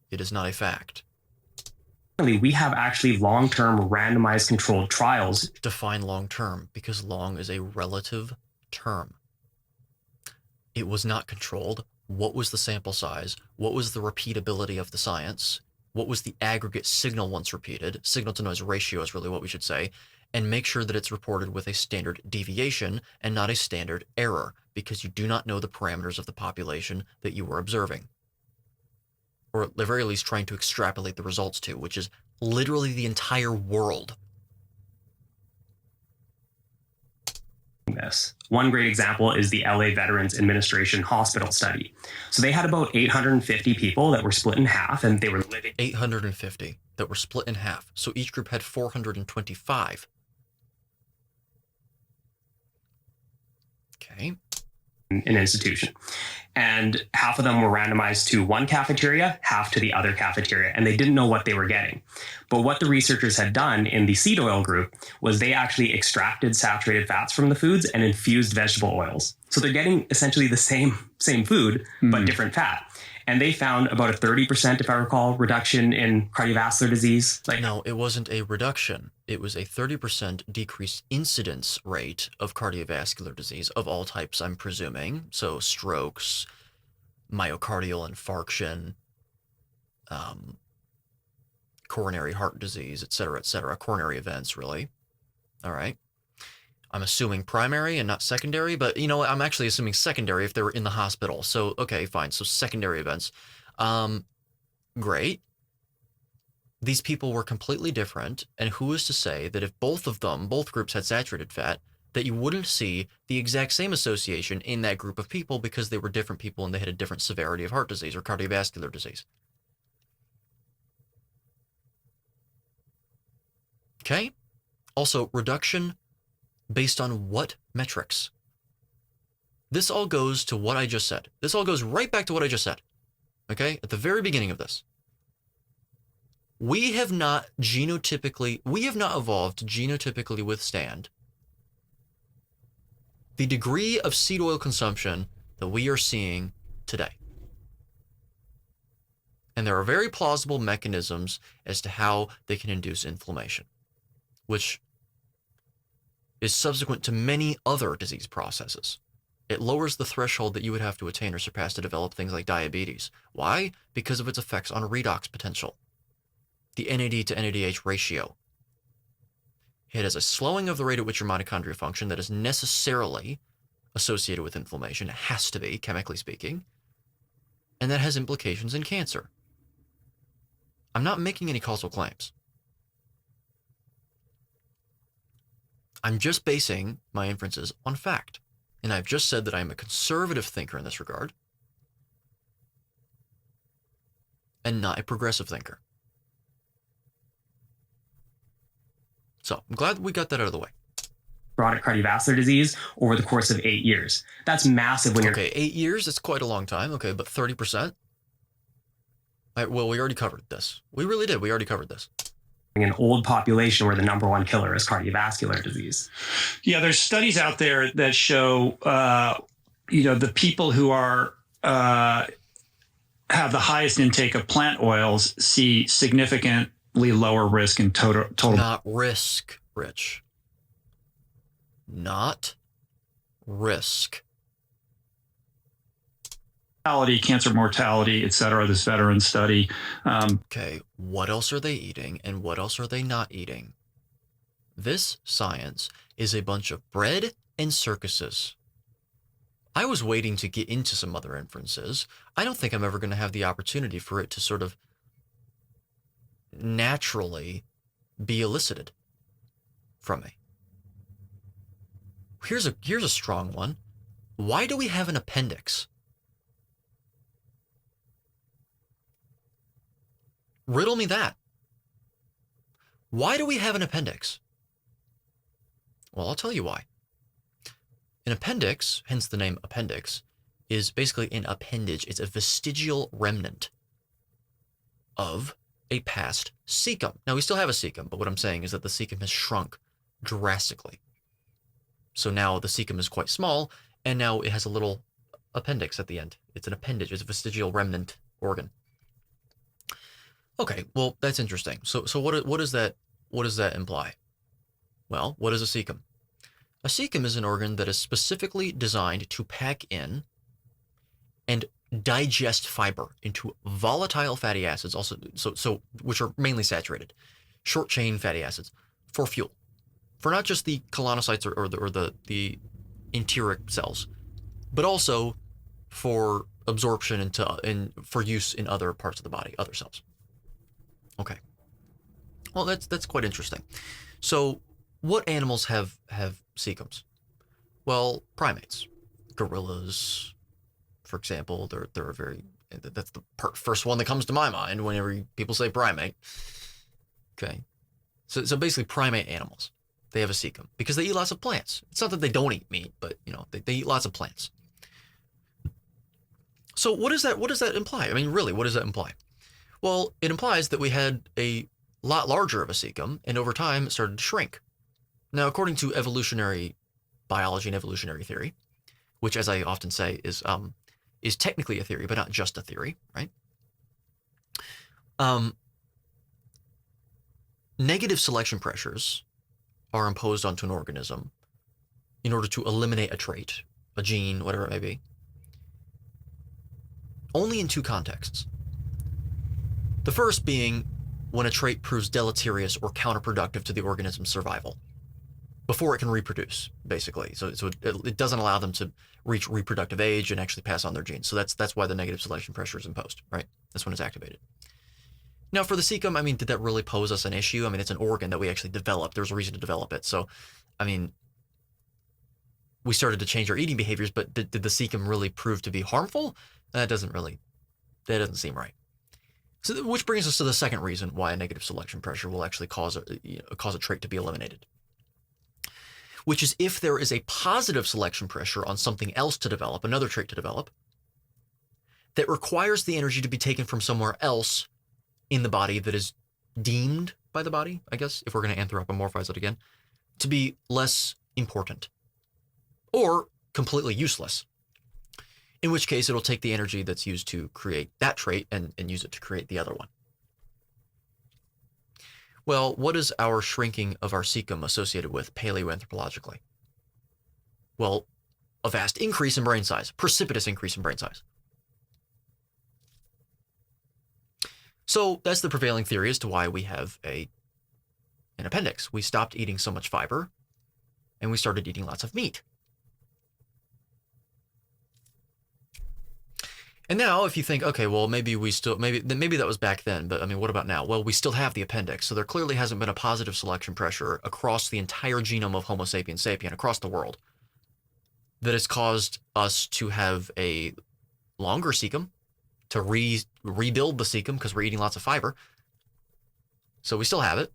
It is not a fact. We have actually long-term randomized controlled trials. Define long-term, because long is a relative term. It was not controlled. What was the sample size? What was the repeatability of the science? What was the aggregate signal once repeated? Signal-to-noise ratio is really what we should say. And make sure that it's reported with a standard deviation and not a standard error, because you do not know the parameters of the population that you were observing, or at the very least trying to extrapolate the results to, which is literally the entire world. This. One great example is the LA Veterans Administration Hospital study. So they had about 850 people that were split in half, and they were living 850 that were split in half. So each group had 425. Okay. An institution. And half of them were randomized to one cafeteria, half to the other cafeteria, and they didn't know what they were getting. But what the researchers had done in the seed oil group was they actually extracted saturated fats from the foods and infused vegetable oils. So they're getting essentially the same food, but different fat. And they found about a 30%, if I recall, reduction in cardiovascular disease. No, it wasn't a reduction. It was a 30% decreased incidence rate of cardiovascular disease of all types, I'm presuming. So strokes, myocardial infarction, coronary heart disease, et cetera, coronary events, really. All right. I'm assuming primary and not secondary, but you know what? I'm actually assuming secondary if they were in the hospital. So, okay, fine. So secondary events. Great. These people were completely different. And who is to say that if both groups had saturated fat, that you wouldn't see the exact same association in that group of people because they were different people and they had a different severity of heart disease or cardiovascular disease. Okay. Also, reduction based on what metrics? This all goes to what I just said. This all goes right back to what I just said. Okay? At the very beginning of this. We have not evolved to genotypically withstand the degree of seed oil consumption that we are seeing today. And there are very plausible mechanisms as to how they can induce inflammation, which is subsequent to many other disease processes. It lowers the threshold that you would have to attain or surpass to develop things like diabetes. Why? Because of its effects on redox potential, the NAD to NADH ratio. It has a slowing of the rate at which your mitochondria function that is necessarily associated with inflammation. It has to be, chemically speaking. And that has implications in cancer. I'm not making any causal claims. I'm just basing my inferences on fact. And I've just said that I'm a conservative thinker in this regard and not a progressive thinker. So I'm glad we got that out of the way. Chronic cardiovascular disease over the course of 8 years. That's massive when you're... Okay, 8 years, that's quite a long time. Okay, but 30%? Well, we already covered this. We really did. We already covered this. An old population where the number one killer is cardiovascular disease. Yeah, there's studies out there that show, the people who are have the highest intake of plant oils see significantly lower risk in total. Not risk, Rich. Not risk. Cancer mortality, et cetera, this veteran study. Okay, what else are they eating and what else are they not eating? This science is a bunch of bread and circuses. I was waiting to get into some other inferences. I don't think I'm ever going to have the opportunity for it to sort of naturally be elicited from me. Here's a strong one. Why do we have an appendix? Riddle me that. Why do we have an appendix? Well, I'll tell you why. An appendix, hence the name appendix, is basically an appendage. It's a vestigial remnant of a past cecum. Now, we still have a cecum, but what I'm saying is that the cecum has shrunk drastically. So now the cecum is quite small, and now it has a little appendix at the end. It's an appendage. It's a vestigial remnant organ. Okay, well, that's interesting. So what does that imply? Well, what is a cecum? A cecum is an organ that is specifically designed to pack in and digest fiber into volatile fatty acids, also so which are mainly saturated, short chain fatty acids, for fuel, for not just the colonocytes or the enteric cells, but also for absorption and for use in other parts of the body, other cells. Okay. Well, that's quite interesting. So, what animals have cecums? Well, primates, gorillas, for example. They're a very, that's the first one that comes to my mind whenever people say primate. Okay. So basically, primate animals, they have a cecum because they eat lots of plants. It's not that they don't eat meat, but they eat lots of plants. So what does that imply? I mean, really, what does that imply? Well, it implies that we had a lot larger of a cecum, and over time it started to shrink. Now, according to evolutionary biology and evolutionary theory, which, as I often say, is technically a theory, but not just a theory, right? Negative selection pressures are imposed onto an organism in order to eliminate a trait, a gene, whatever it may be. only in two contexts. The first being when a trait proves deleterious or counterproductive to the organism's survival before it can reproduce, basically. So it doesn't allow them to reach reproductive age and actually pass on their genes. So that's why the negative selection pressure is imposed, right? That's when it's activated. Now, for the cecum, I mean, did that really pose us an issue? I mean, it's an organ that we actually developed. There's a reason to develop it. So, I mean, we started to change our eating behaviors, but did the cecum really prove to be harmful? That doesn't seem right. So, which brings us to the second reason why a negative selection pressure will actually cause a trait to be eliminated, which is if there is a positive selection pressure on something else to develop, another trait to develop, that requires the energy to be taken from somewhere else in the body that is deemed by the body, I guess, if we're going to anthropomorphize it again, to be less important or completely useless, in which case it'll take the energy that's used to create that trait and use it to create the other one. Well, what is our shrinking of our cecum associated with paleoanthropologically? Well, a vast increase in brain size, precipitous increase in brain size. So that's the prevailing theory as to why we have an appendix. We stopped eating so much fiber and we started eating lots of meat. And now if you think, okay, well, maybe that was back then, but I mean, what about now? Well, we still have the appendix. So there clearly hasn't been a positive selection pressure across the entire genome of Homo sapiens sapien across the world that has caused us to have a longer cecum, to rebuild the cecum because we're eating lots of fiber. So we still have it.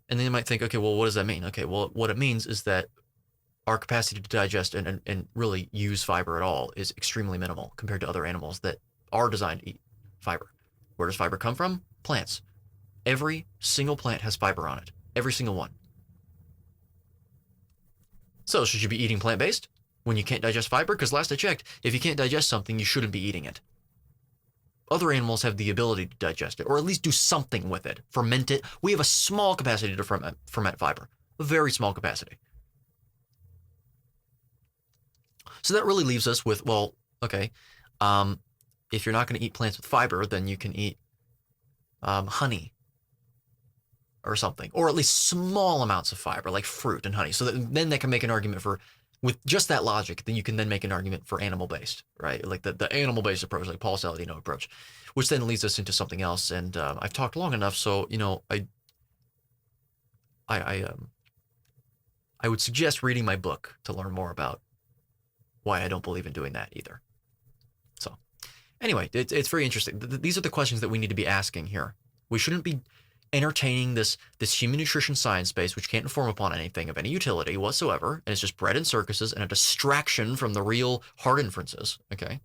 And then you might think, okay, well, what does that mean? Okay, well, what it means is that our capacity to digest and really use fiber at all is extremely minimal compared to other animals that are designed to eat fiber. Where does fiber come from? Plants. Every single plant has fiber on it. Every single one. So should you be eating plant-based when you can't digest fiber? Because last I checked, if you can't digest something, you shouldn't be eating it. Other animals have the ability to digest it, or at least do something with it, ferment it. We have a small capacity to ferment fiber, a very small capacity. So that really leaves us with, well, okay, if you're not going to eat plants with fiber, then you can eat honey or something, or at least small amounts of fiber, like fruit and honey. So then that can make an argument for, with just that logic, then you can then make an argument for animal-based, right? Like the animal-based approach, like Paul Saladino approach, which then leads us into something else. And I've talked long enough, so I would suggest reading my book to learn more about why I don't believe in doing that either. So anyway, it's very interesting. These are the questions that we need to be asking here. We shouldn't be entertaining this human nutrition science space, which can't inform upon anything of any utility whatsoever, and it's just bread and circuses and a distraction from the real hard inferences, okay?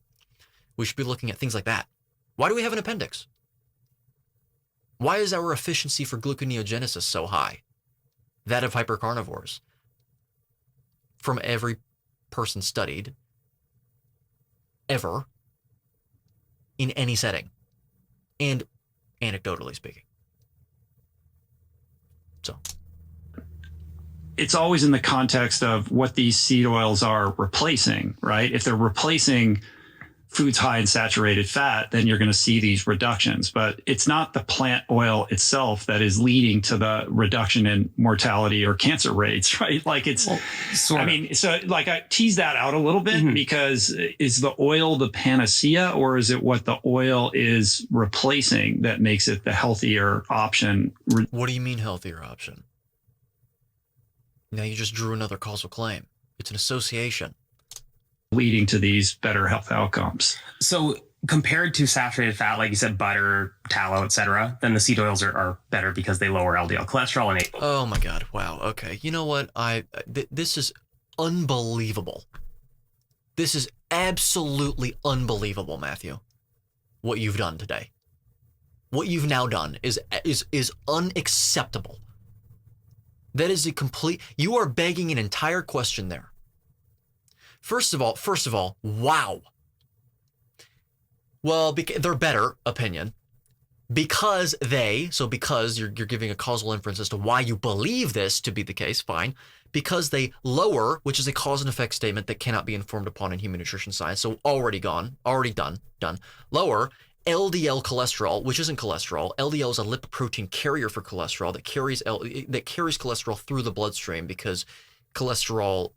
We should be looking at things like that. Why do we have an appendix? Why is our efficiency for gluconeogenesis so high? That of hypercarnivores. From every person studied ever in any setting, and anecdotally speaking. So it's always in the context of what these seed oils are replacing, right? If they're replacing foods high in saturated fat, then you're going to see these reductions. But it's not the plant oil itself that is leading to the reduction in mortality or cancer rates, right? Like it's, I mean, so like I tease that out a little bit because is the oil the panacea, or is it what the oil is replacing that makes it the healthier option? What do you mean healthier option? Now you just drew another causal claim. It's an association. Leading to these better health outcomes. So compared to saturated fat, like you said, butter, tallow, etc., then the seed oils are better because they lower LDL cholesterol and Oh my God. Wow. Okay. You know what? This is unbelievable. This is absolutely unbelievable, Matthew. What you've done today. What you've now done is unacceptable. That is you are begging an entire question there. First of all, wow. Well, they're better, opinion. because you're giving a causal inference as to why you believe this to be the case, fine, because they lower, which is a cause and effect statement that cannot be informed upon in human nutrition science, so already done, lower LDL cholesterol, which isn't cholesterol. LDL is a lipoprotein carrier for cholesterol that carries cholesterol through the bloodstream, because cholesterol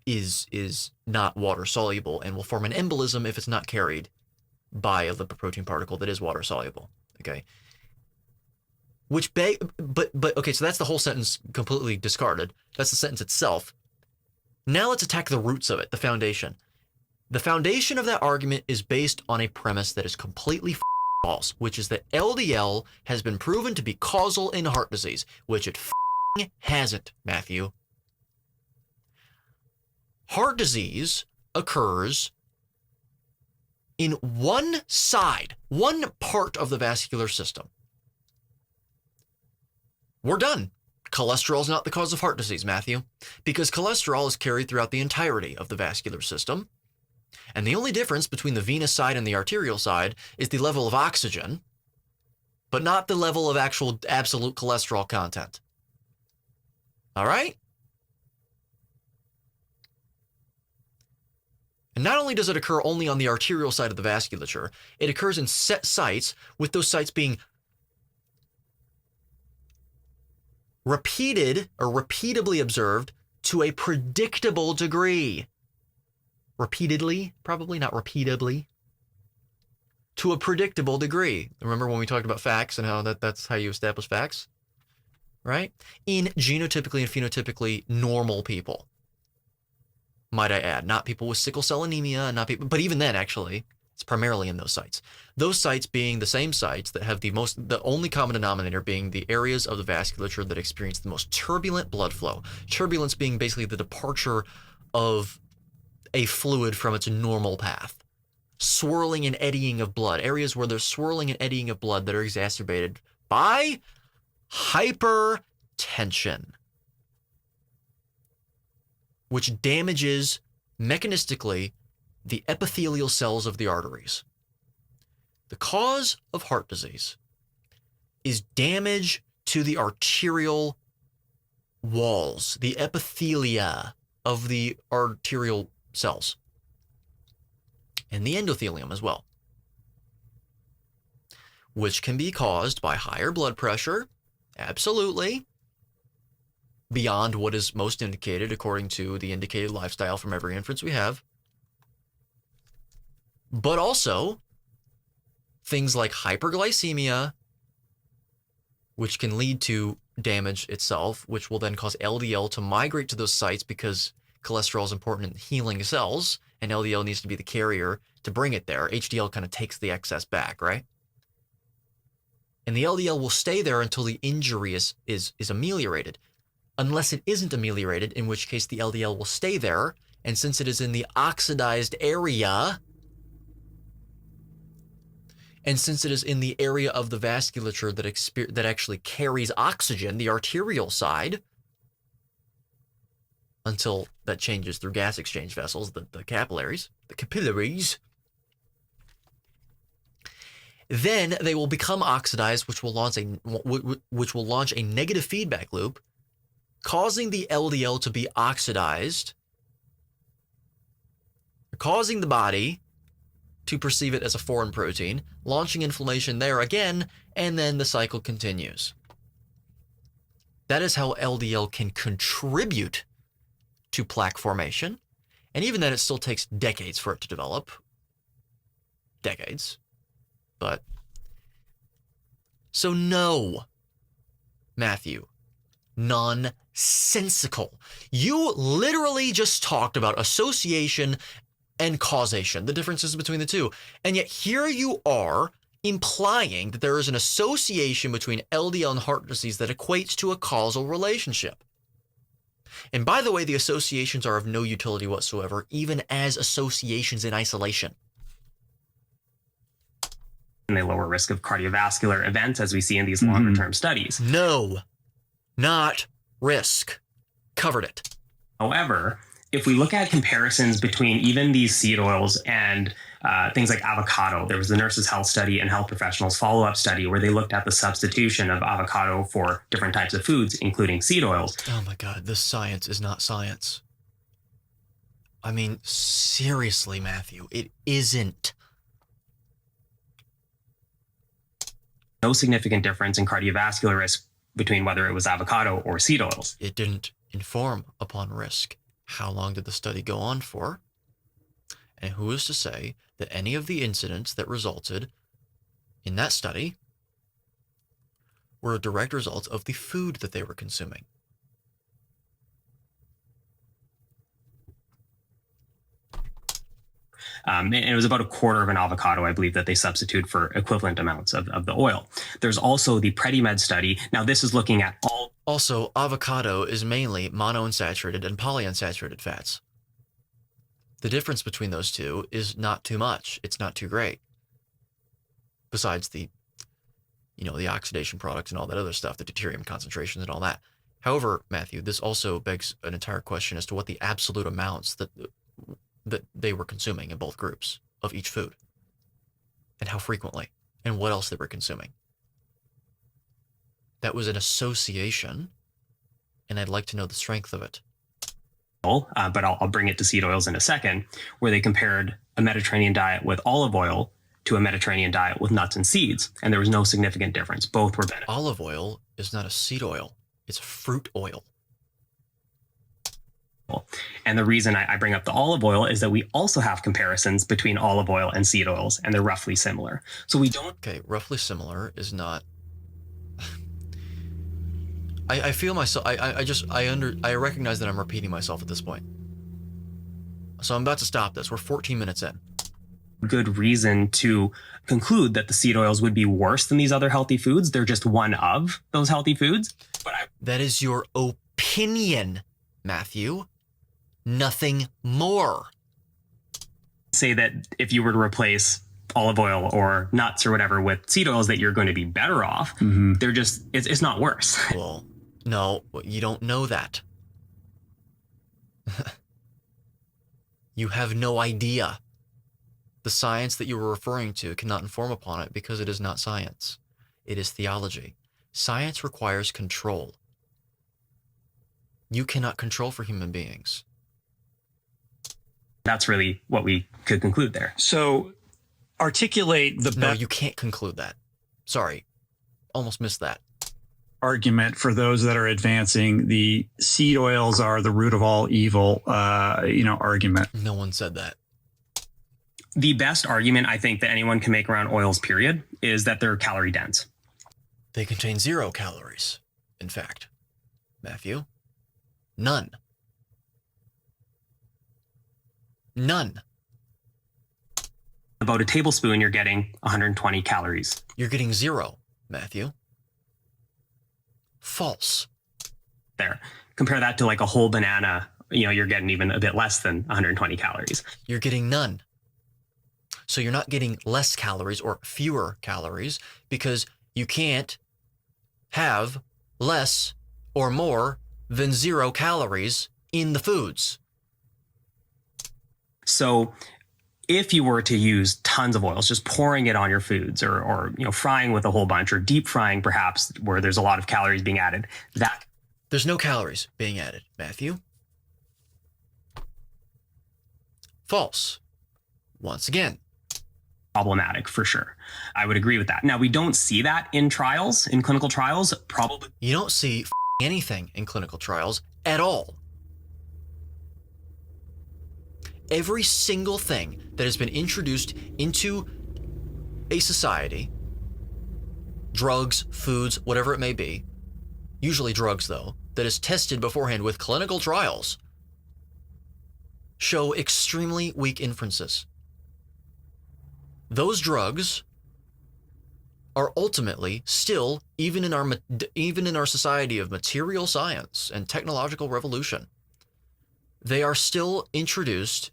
is not water soluble and will form an embolism if it's not carried by a lipoprotein particle that is water soluble. Okay. Okay, so that's the whole sentence completely discarded. That's the sentence itself. Now let's attack the roots of it, the foundation. The foundation of that argument is based on a premise that is completely false, which is that LDL has been proven to be causal in heart disease, which it hasn't, Matthew. Heart disease occurs in one part of the vascular system. We're done. Cholesterol is not the cause of heart disease, Matthew, because cholesterol is carried throughout the entirety of the vascular system. And the only difference between the venous side and the arterial side is the level of oxygen, but not the level of actual absolute cholesterol content. All right? And not only does it occur only on the arterial side of the vasculature, it occurs in set sites, with those sites being repeated or repeatably observed to a predictable degree. Repeatedly, probably not repeatably. To a predictable degree. Remember when we talked about facts and how that's how you establish facts? Right? In genotypically and phenotypically normal people. Might I add, not people with sickle cell anemia, but even then, actually, it's primarily in those sites. Those sites being the same sites that have the only common denominator being the areas of the vasculature that experience the most turbulent blood flow. Turbulence being basically the departure of a fluid from its normal path. Swirling and eddying of blood. Areas where there's swirling and eddying of blood that are exacerbated by hypertension, which damages mechanistically the epithelial cells of the arteries. The cause of heart disease is damage to the arterial walls, the epithelia of the arterial cells, and the endothelium as well, which can be caused by higher blood pressure, absolutely, beyond what is most indicated according to the indicated lifestyle from every inference we have. But also things like hyperglycemia, which can lead to damage itself, which will then cause LDL to migrate to those sites because cholesterol is important in healing cells, and LDL needs to be the carrier to bring it there. HDL kind of takes the excess back, right? And the LDL will stay there until the injury is ameliorated. Unless it isn't ameliorated, in which case the LDL will stay there, and since it is in the oxidized area, and since it is in the area of the vasculature that actually carries oxygen, the arterial side, until that changes through gas exchange vessels, the capillaries, then they will become oxidized, which will launch a negative feedback loop, causing the LDL to be oxidized, causing the body to perceive it as a foreign protein, launching inflammation there again, and then the cycle continues. That is how LDL can contribute to plaque formation, and even then it still takes decades for it to develop. Decades. But, so no, Matthew, nonsensical. You literally just talked about association and causation, the differences between the two. And yet here you are implying that there is an association between LDL and heart disease that equates to a causal relationship. And by the way, the associations are of no utility whatsoever, even as associations in isolation. And they lower risk of cardiovascular events, as we see in these longer-term studies. No, not risk. Covered it. However, if we look at comparisons between even these seed oils and things like avocado. There was the Nurses' Health Study and Health Professionals Follow-Up Study where they looked at the substitution of avocado for different types of foods, including seed oils. Oh my God, this science is not science. I mean, seriously, Matthew, it isn't. No significant difference in cardiovascular risk between whether it was avocado or seed oils. It didn't inform upon risk. How long did the study go on for? And who is to say that any of the incidents that resulted in that study were a direct result of the food that they were consuming? And it was about a quarter of an avocado, I believe, that they substitute for equivalent amounts of the oil. There's also the PREDIMED study. Now, this is looking at all. Also, avocado is mainly monounsaturated and polyunsaturated fats. The difference between those two is not too much. It's not too great. Besides the oxidation products and all that other stuff, the deuterium concentrations and all that. However, Matthew, this also begs an entire question as to what the absolute amounts that they were consuming in both groups of each food, and how frequently, and what else they were consuming. That was an association, and I'd like to know the strength of it. But I'll bring it to seed oils in a second, where they compared a Mediterranean diet with olive oil to a Mediterranean diet with nuts and seeds, and there was no significant difference. Both were beneficial. Olive oil is not a seed oil, it's fruit oil. And the reason I bring up the olive oil is that we also have comparisons between olive oil and seed oils, and they're roughly similar. So we don't. Okay, roughly similar is not. I feel myself. I recognize that I'm repeating myself at this point. So I'm about to stop this. We're 14 minutes in. Good reason to conclude that the seed oils would be worse than these other healthy foods. They're just one of those healthy foods. That is your opinion, Matthew. Nothing more. Say that if you were to replace olive oil or nuts or whatever with seed oils, that you're going to be better off. Mm-hmm. They're just, it's not worse. Well, no, you don't know that. You have no idea. The science that you were referring to cannot inform upon it because it is not science. It is theology. Science requires control. You cannot control for human beings. That's really what we could conclude there. So articulate the No, best you can't conclude that. Sorry. Almost missed that. argument for those that are advancing the seed oils are the root of all evil, argument. No one said that. The best argument I think that anyone can make around oils, period, is that they're calorie dense. They contain 0 calories, in fact. Matthew? None. None. About a tablespoon, you're getting 120 calories. You're getting 0, Matthew. False. There. Compare that to like a whole banana, you're getting even a bit less than 120 calories. You're getting none. So you're not getting less calories or fewer calories because you can't have less or more than 0 calories in the foods. So if you were to use tons of oils, just pouring it on your foods or frying with a whole bunch or deep frying perhaps where there's a lot of calories being added, that There's no calories being added, Matthew. False. Once again. problematic for sure. I would agree with that. Now, we don't see that in trials, in clinical trials, probably. You don't see anything in clinical trials at all. Every single thing that has been introduced into a society, drugs, foods, whatever it may be, usually drugs though, that is tested beforehand with clinical trials, show extremely weak inferences. Those drugs are ultimately still, even in our society of material science and technological revolution, they are still introduced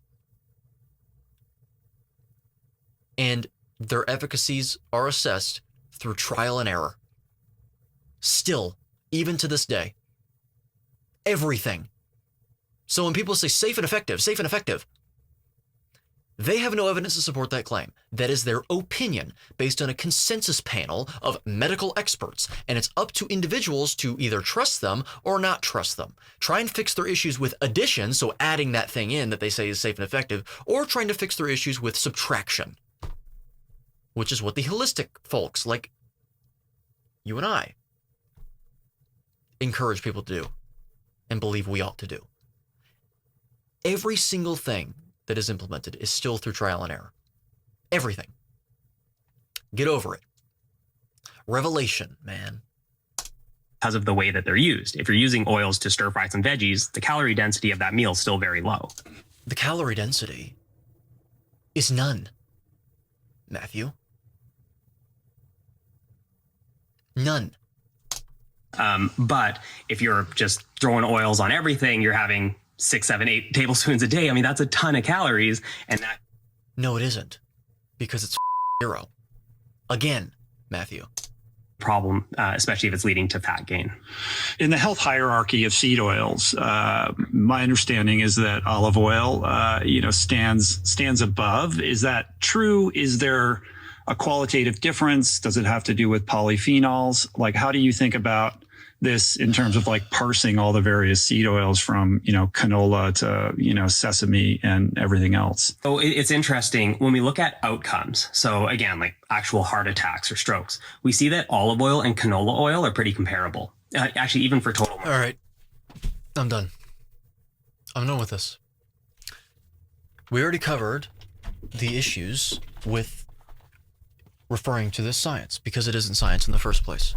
and their efficacies are assessed through trial and error. Still, even to this day. Everything. So when people say safe and effective, They have no evidence to support that claim. That is their opinion based on a consensus panel of medical experts, and it's up to individuals to either trust them or not trust them. Try and fix their issues with addition, so adding that thing in that they say is safe and effective, or trying to fix their issues with subtraction, which is what the holistic folks like you and I encourage people to do and believe we ought to do. Every single thing that is implemented is still through trial and error. Everything. Get over it. Revelation, man. Because of the way that they're used. If you're using oils to stir fry some veggies, the calorie density of that meal is still very low. The calorie density is none, Matthew. None. But if you're just throwing oils on everything, you're having 6, 7, 8 tablespoons a day. I mean, that's a ton of calories. And that. No, it isn't. Because it's 0. Again, Matthew. Problem, especially if it's leading to fat gain. In the health hierarchy of seed oils, my understanding is that olive oil, stands above. Is that true? Is there a qualitative difference? Does it have to do with polyphenols? Like, how do you think about this in terms of like parsing all the various seed oils from, canola to, sesame and everything else? So it's interesting when we look at outcomes. So again, like actual heart attacks or strokes, we see that olive oil and canola oil are pretty comparable. Actually, even for total. All right. I'm done. I'm done with this. We already covered the issues with referring to this science because it isn't science in the first place.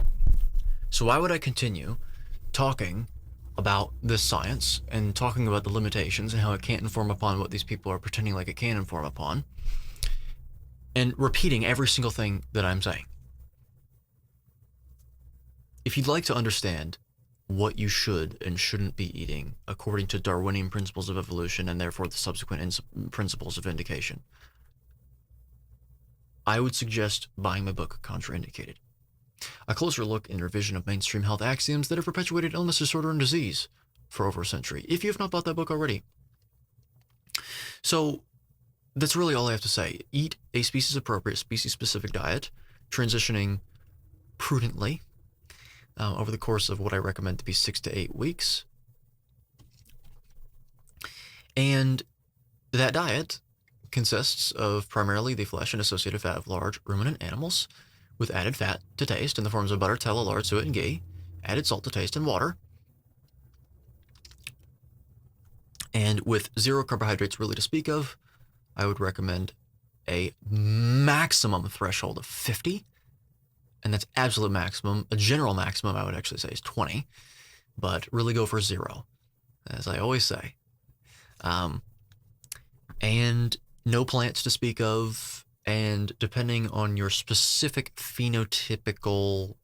So why would I continue talking about this science and talking about the limitations and how it can't inform upon what these people are pretending like it can inform upon and repeating every single thing that I'm saying? If you'd like to understand what you should and shouldn't be eating according to Darwinian principles of evolution and therefore the subsequent principles of indication, I would suggest buying my book, Contrainidicated. A closer look and revision of mainstream health axioms that have perpetuated illness, disorder, and disease for over a century, if you have not bought that book already. So that's really all I have to say. Eat a species-appropriate, species-specific diet, transitioning prudently over the course of what I recommend to be 6 to 8 weeks. And that diet consists of primarily the flesh and associated fat of large ruminant animals, with added fat to taste in the forms of butter, tallow, lard, suet, and ghee, added salt to taste, and water. And with 0 carbohydrates really to speak of, I would recommend a maximum threshold of 50. And that's absolute maximum. A general maximum, I would actually say, is 20. But really go for 0, as I always say. And no plants to speak of. And depending on your specific phenotypical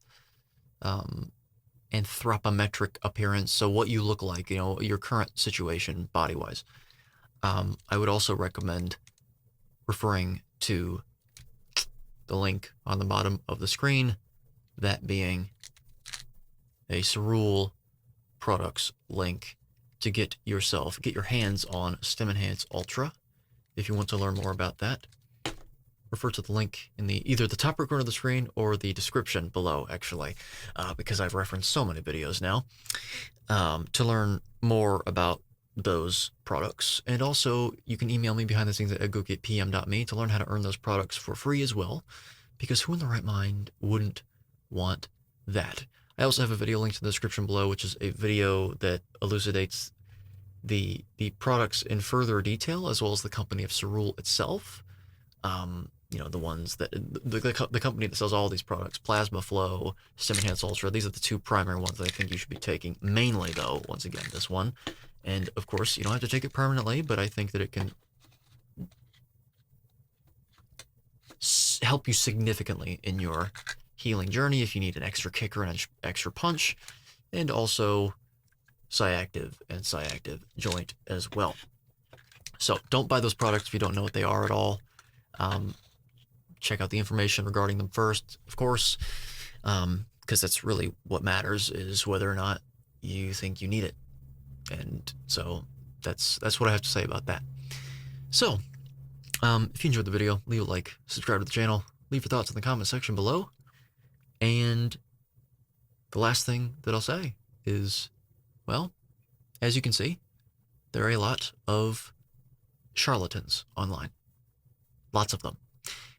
anthropometric appearance, so what you look like, your current situation body-wise, I would also recommend referring to the link on the bottom of the screen, that being a Cerule Products link to get your hands on Stem Enhance Ultra if you want to learn more about that. Refer to the link in either the top right corner of the screen or the description below, actually, because I've referenced so many videos now, to learn more about those products. And also, you can email me behind the scenes at edgookitpm.me to learn how to earn those products for free as well, because who in the right mind wouldn't want that? I also have a video linked in the description below, which is a video that elucidates the products in further detail, as well as the company of Cerule itself. The ones that the company that sells all these products, Plasma Flow, Stem Enhance Ultra, these are the 2 primary ones that I think you should be taking. Mainly, though, once again, this one. And of course, you don't have to take it permanently, but I think that it can help you significantly in your healing journey if you need an extra kick or an extra punch, and also Sciactive and Sciactive joint as well. So don't buy those products if you don't know what they are at all. Check out the information regarding them first, of course, because that's really what matters, is whether or not you think you need it. And so that's what I have to say about that. So If you enjoyed the video, leave a like, subscribe to the channel, leave your thoughts in the comment section below. And the last thing that I'll say is, well, as you can see, there are a lot of charlatans online. Lots of them.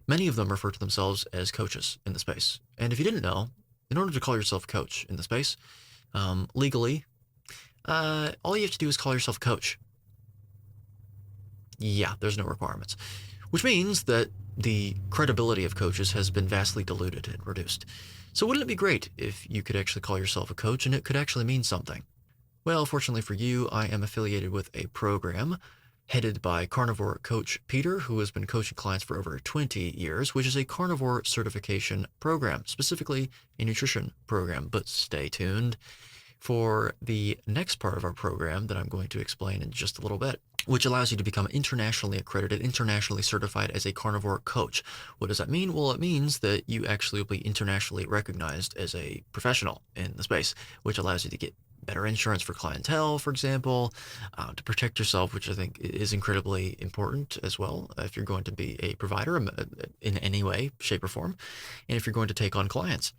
Many of them refer to themselves as coaches in the space. And if you didn't know, in order to call yourself a coach in the space, legally, all you have to do is call yourself a coach. Yeah, there's no requirements. Which means that the credibility of coaches has been vastly diluted and reduced. So wouldn't it be great if you could actually call yourself a coach and it could actually mean something? Well, fortunately for you, I am affiliated with a program headed by carnivore coach Peter, who has been coaching clients for over 20 years, which is a carnivore certification program, specifically a nutrition program. But stay tuned for the next part of our program that I'm going to explain in just a little bit, which allows you to become internationally accredited, internationally certified as a carnivore coach. What does that mean? Well, it means that you actually will be internationally recognized as a professional in the space, which allows you to get better insurance for clientele, for example, to protect yourself, which I think is incredibly important as well if you're going to be a provider in any way, shape, or form, and if you're going to take on clients.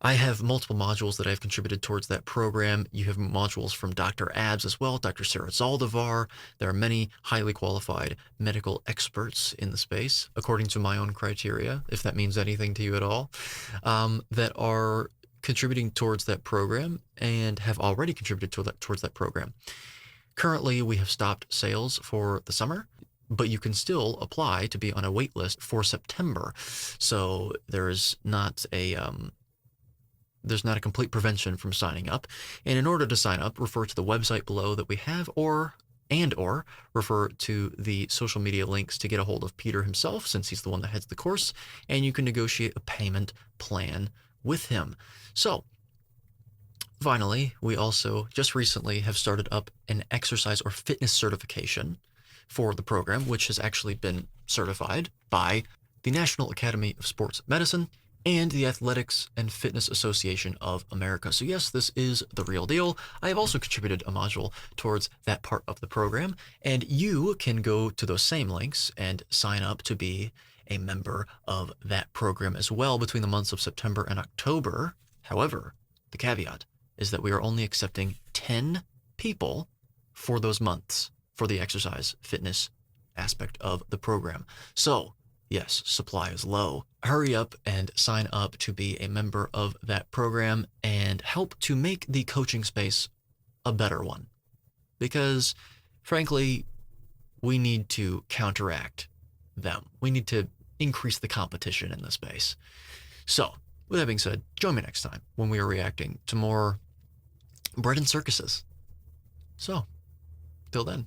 I have multiple modules that I've contributed towards that program. You have modules from Dr. Abs as well, Dr. Sarah Zaldivar. There are many highly qualified medical experts in the space, according to my own criteria, if that means anything to you at all, that are contributing towards that program and have already contributed towards that program. Currently, we have stopped sales for the summer, but you can still apply to be on a wait list for September. So there's not a complete prevention from signing up. And in order to sign up, refer to the website below that we have, or refer to the social media links to get a hold of Peter himself, since he's the one that heads the course, and you can negotiate a payment plan with him. So finally, we also just recently have started up an exercise or fitness certification for the program, which has actually been certified by the National Academy of Sports Medicine and the Athletics and Fitness Association of America. So yes, this is the real deal. I have also contributed a module towards that part of the program, and you can go to those same links and sign up to be a member of that program as well between the months of September and October. However, the caveat is that we are only accepting 10 people for those months for the exercise fitness aspect of the program. So yes, supply is low. Hurry up and sign up to be a member of that program and help to make the coaching space a better one. Because frankly, we need to counteract them. We need to increase the competition in the space. So with that being said, join me next time when we are reacting to more bread and circuses. So till then.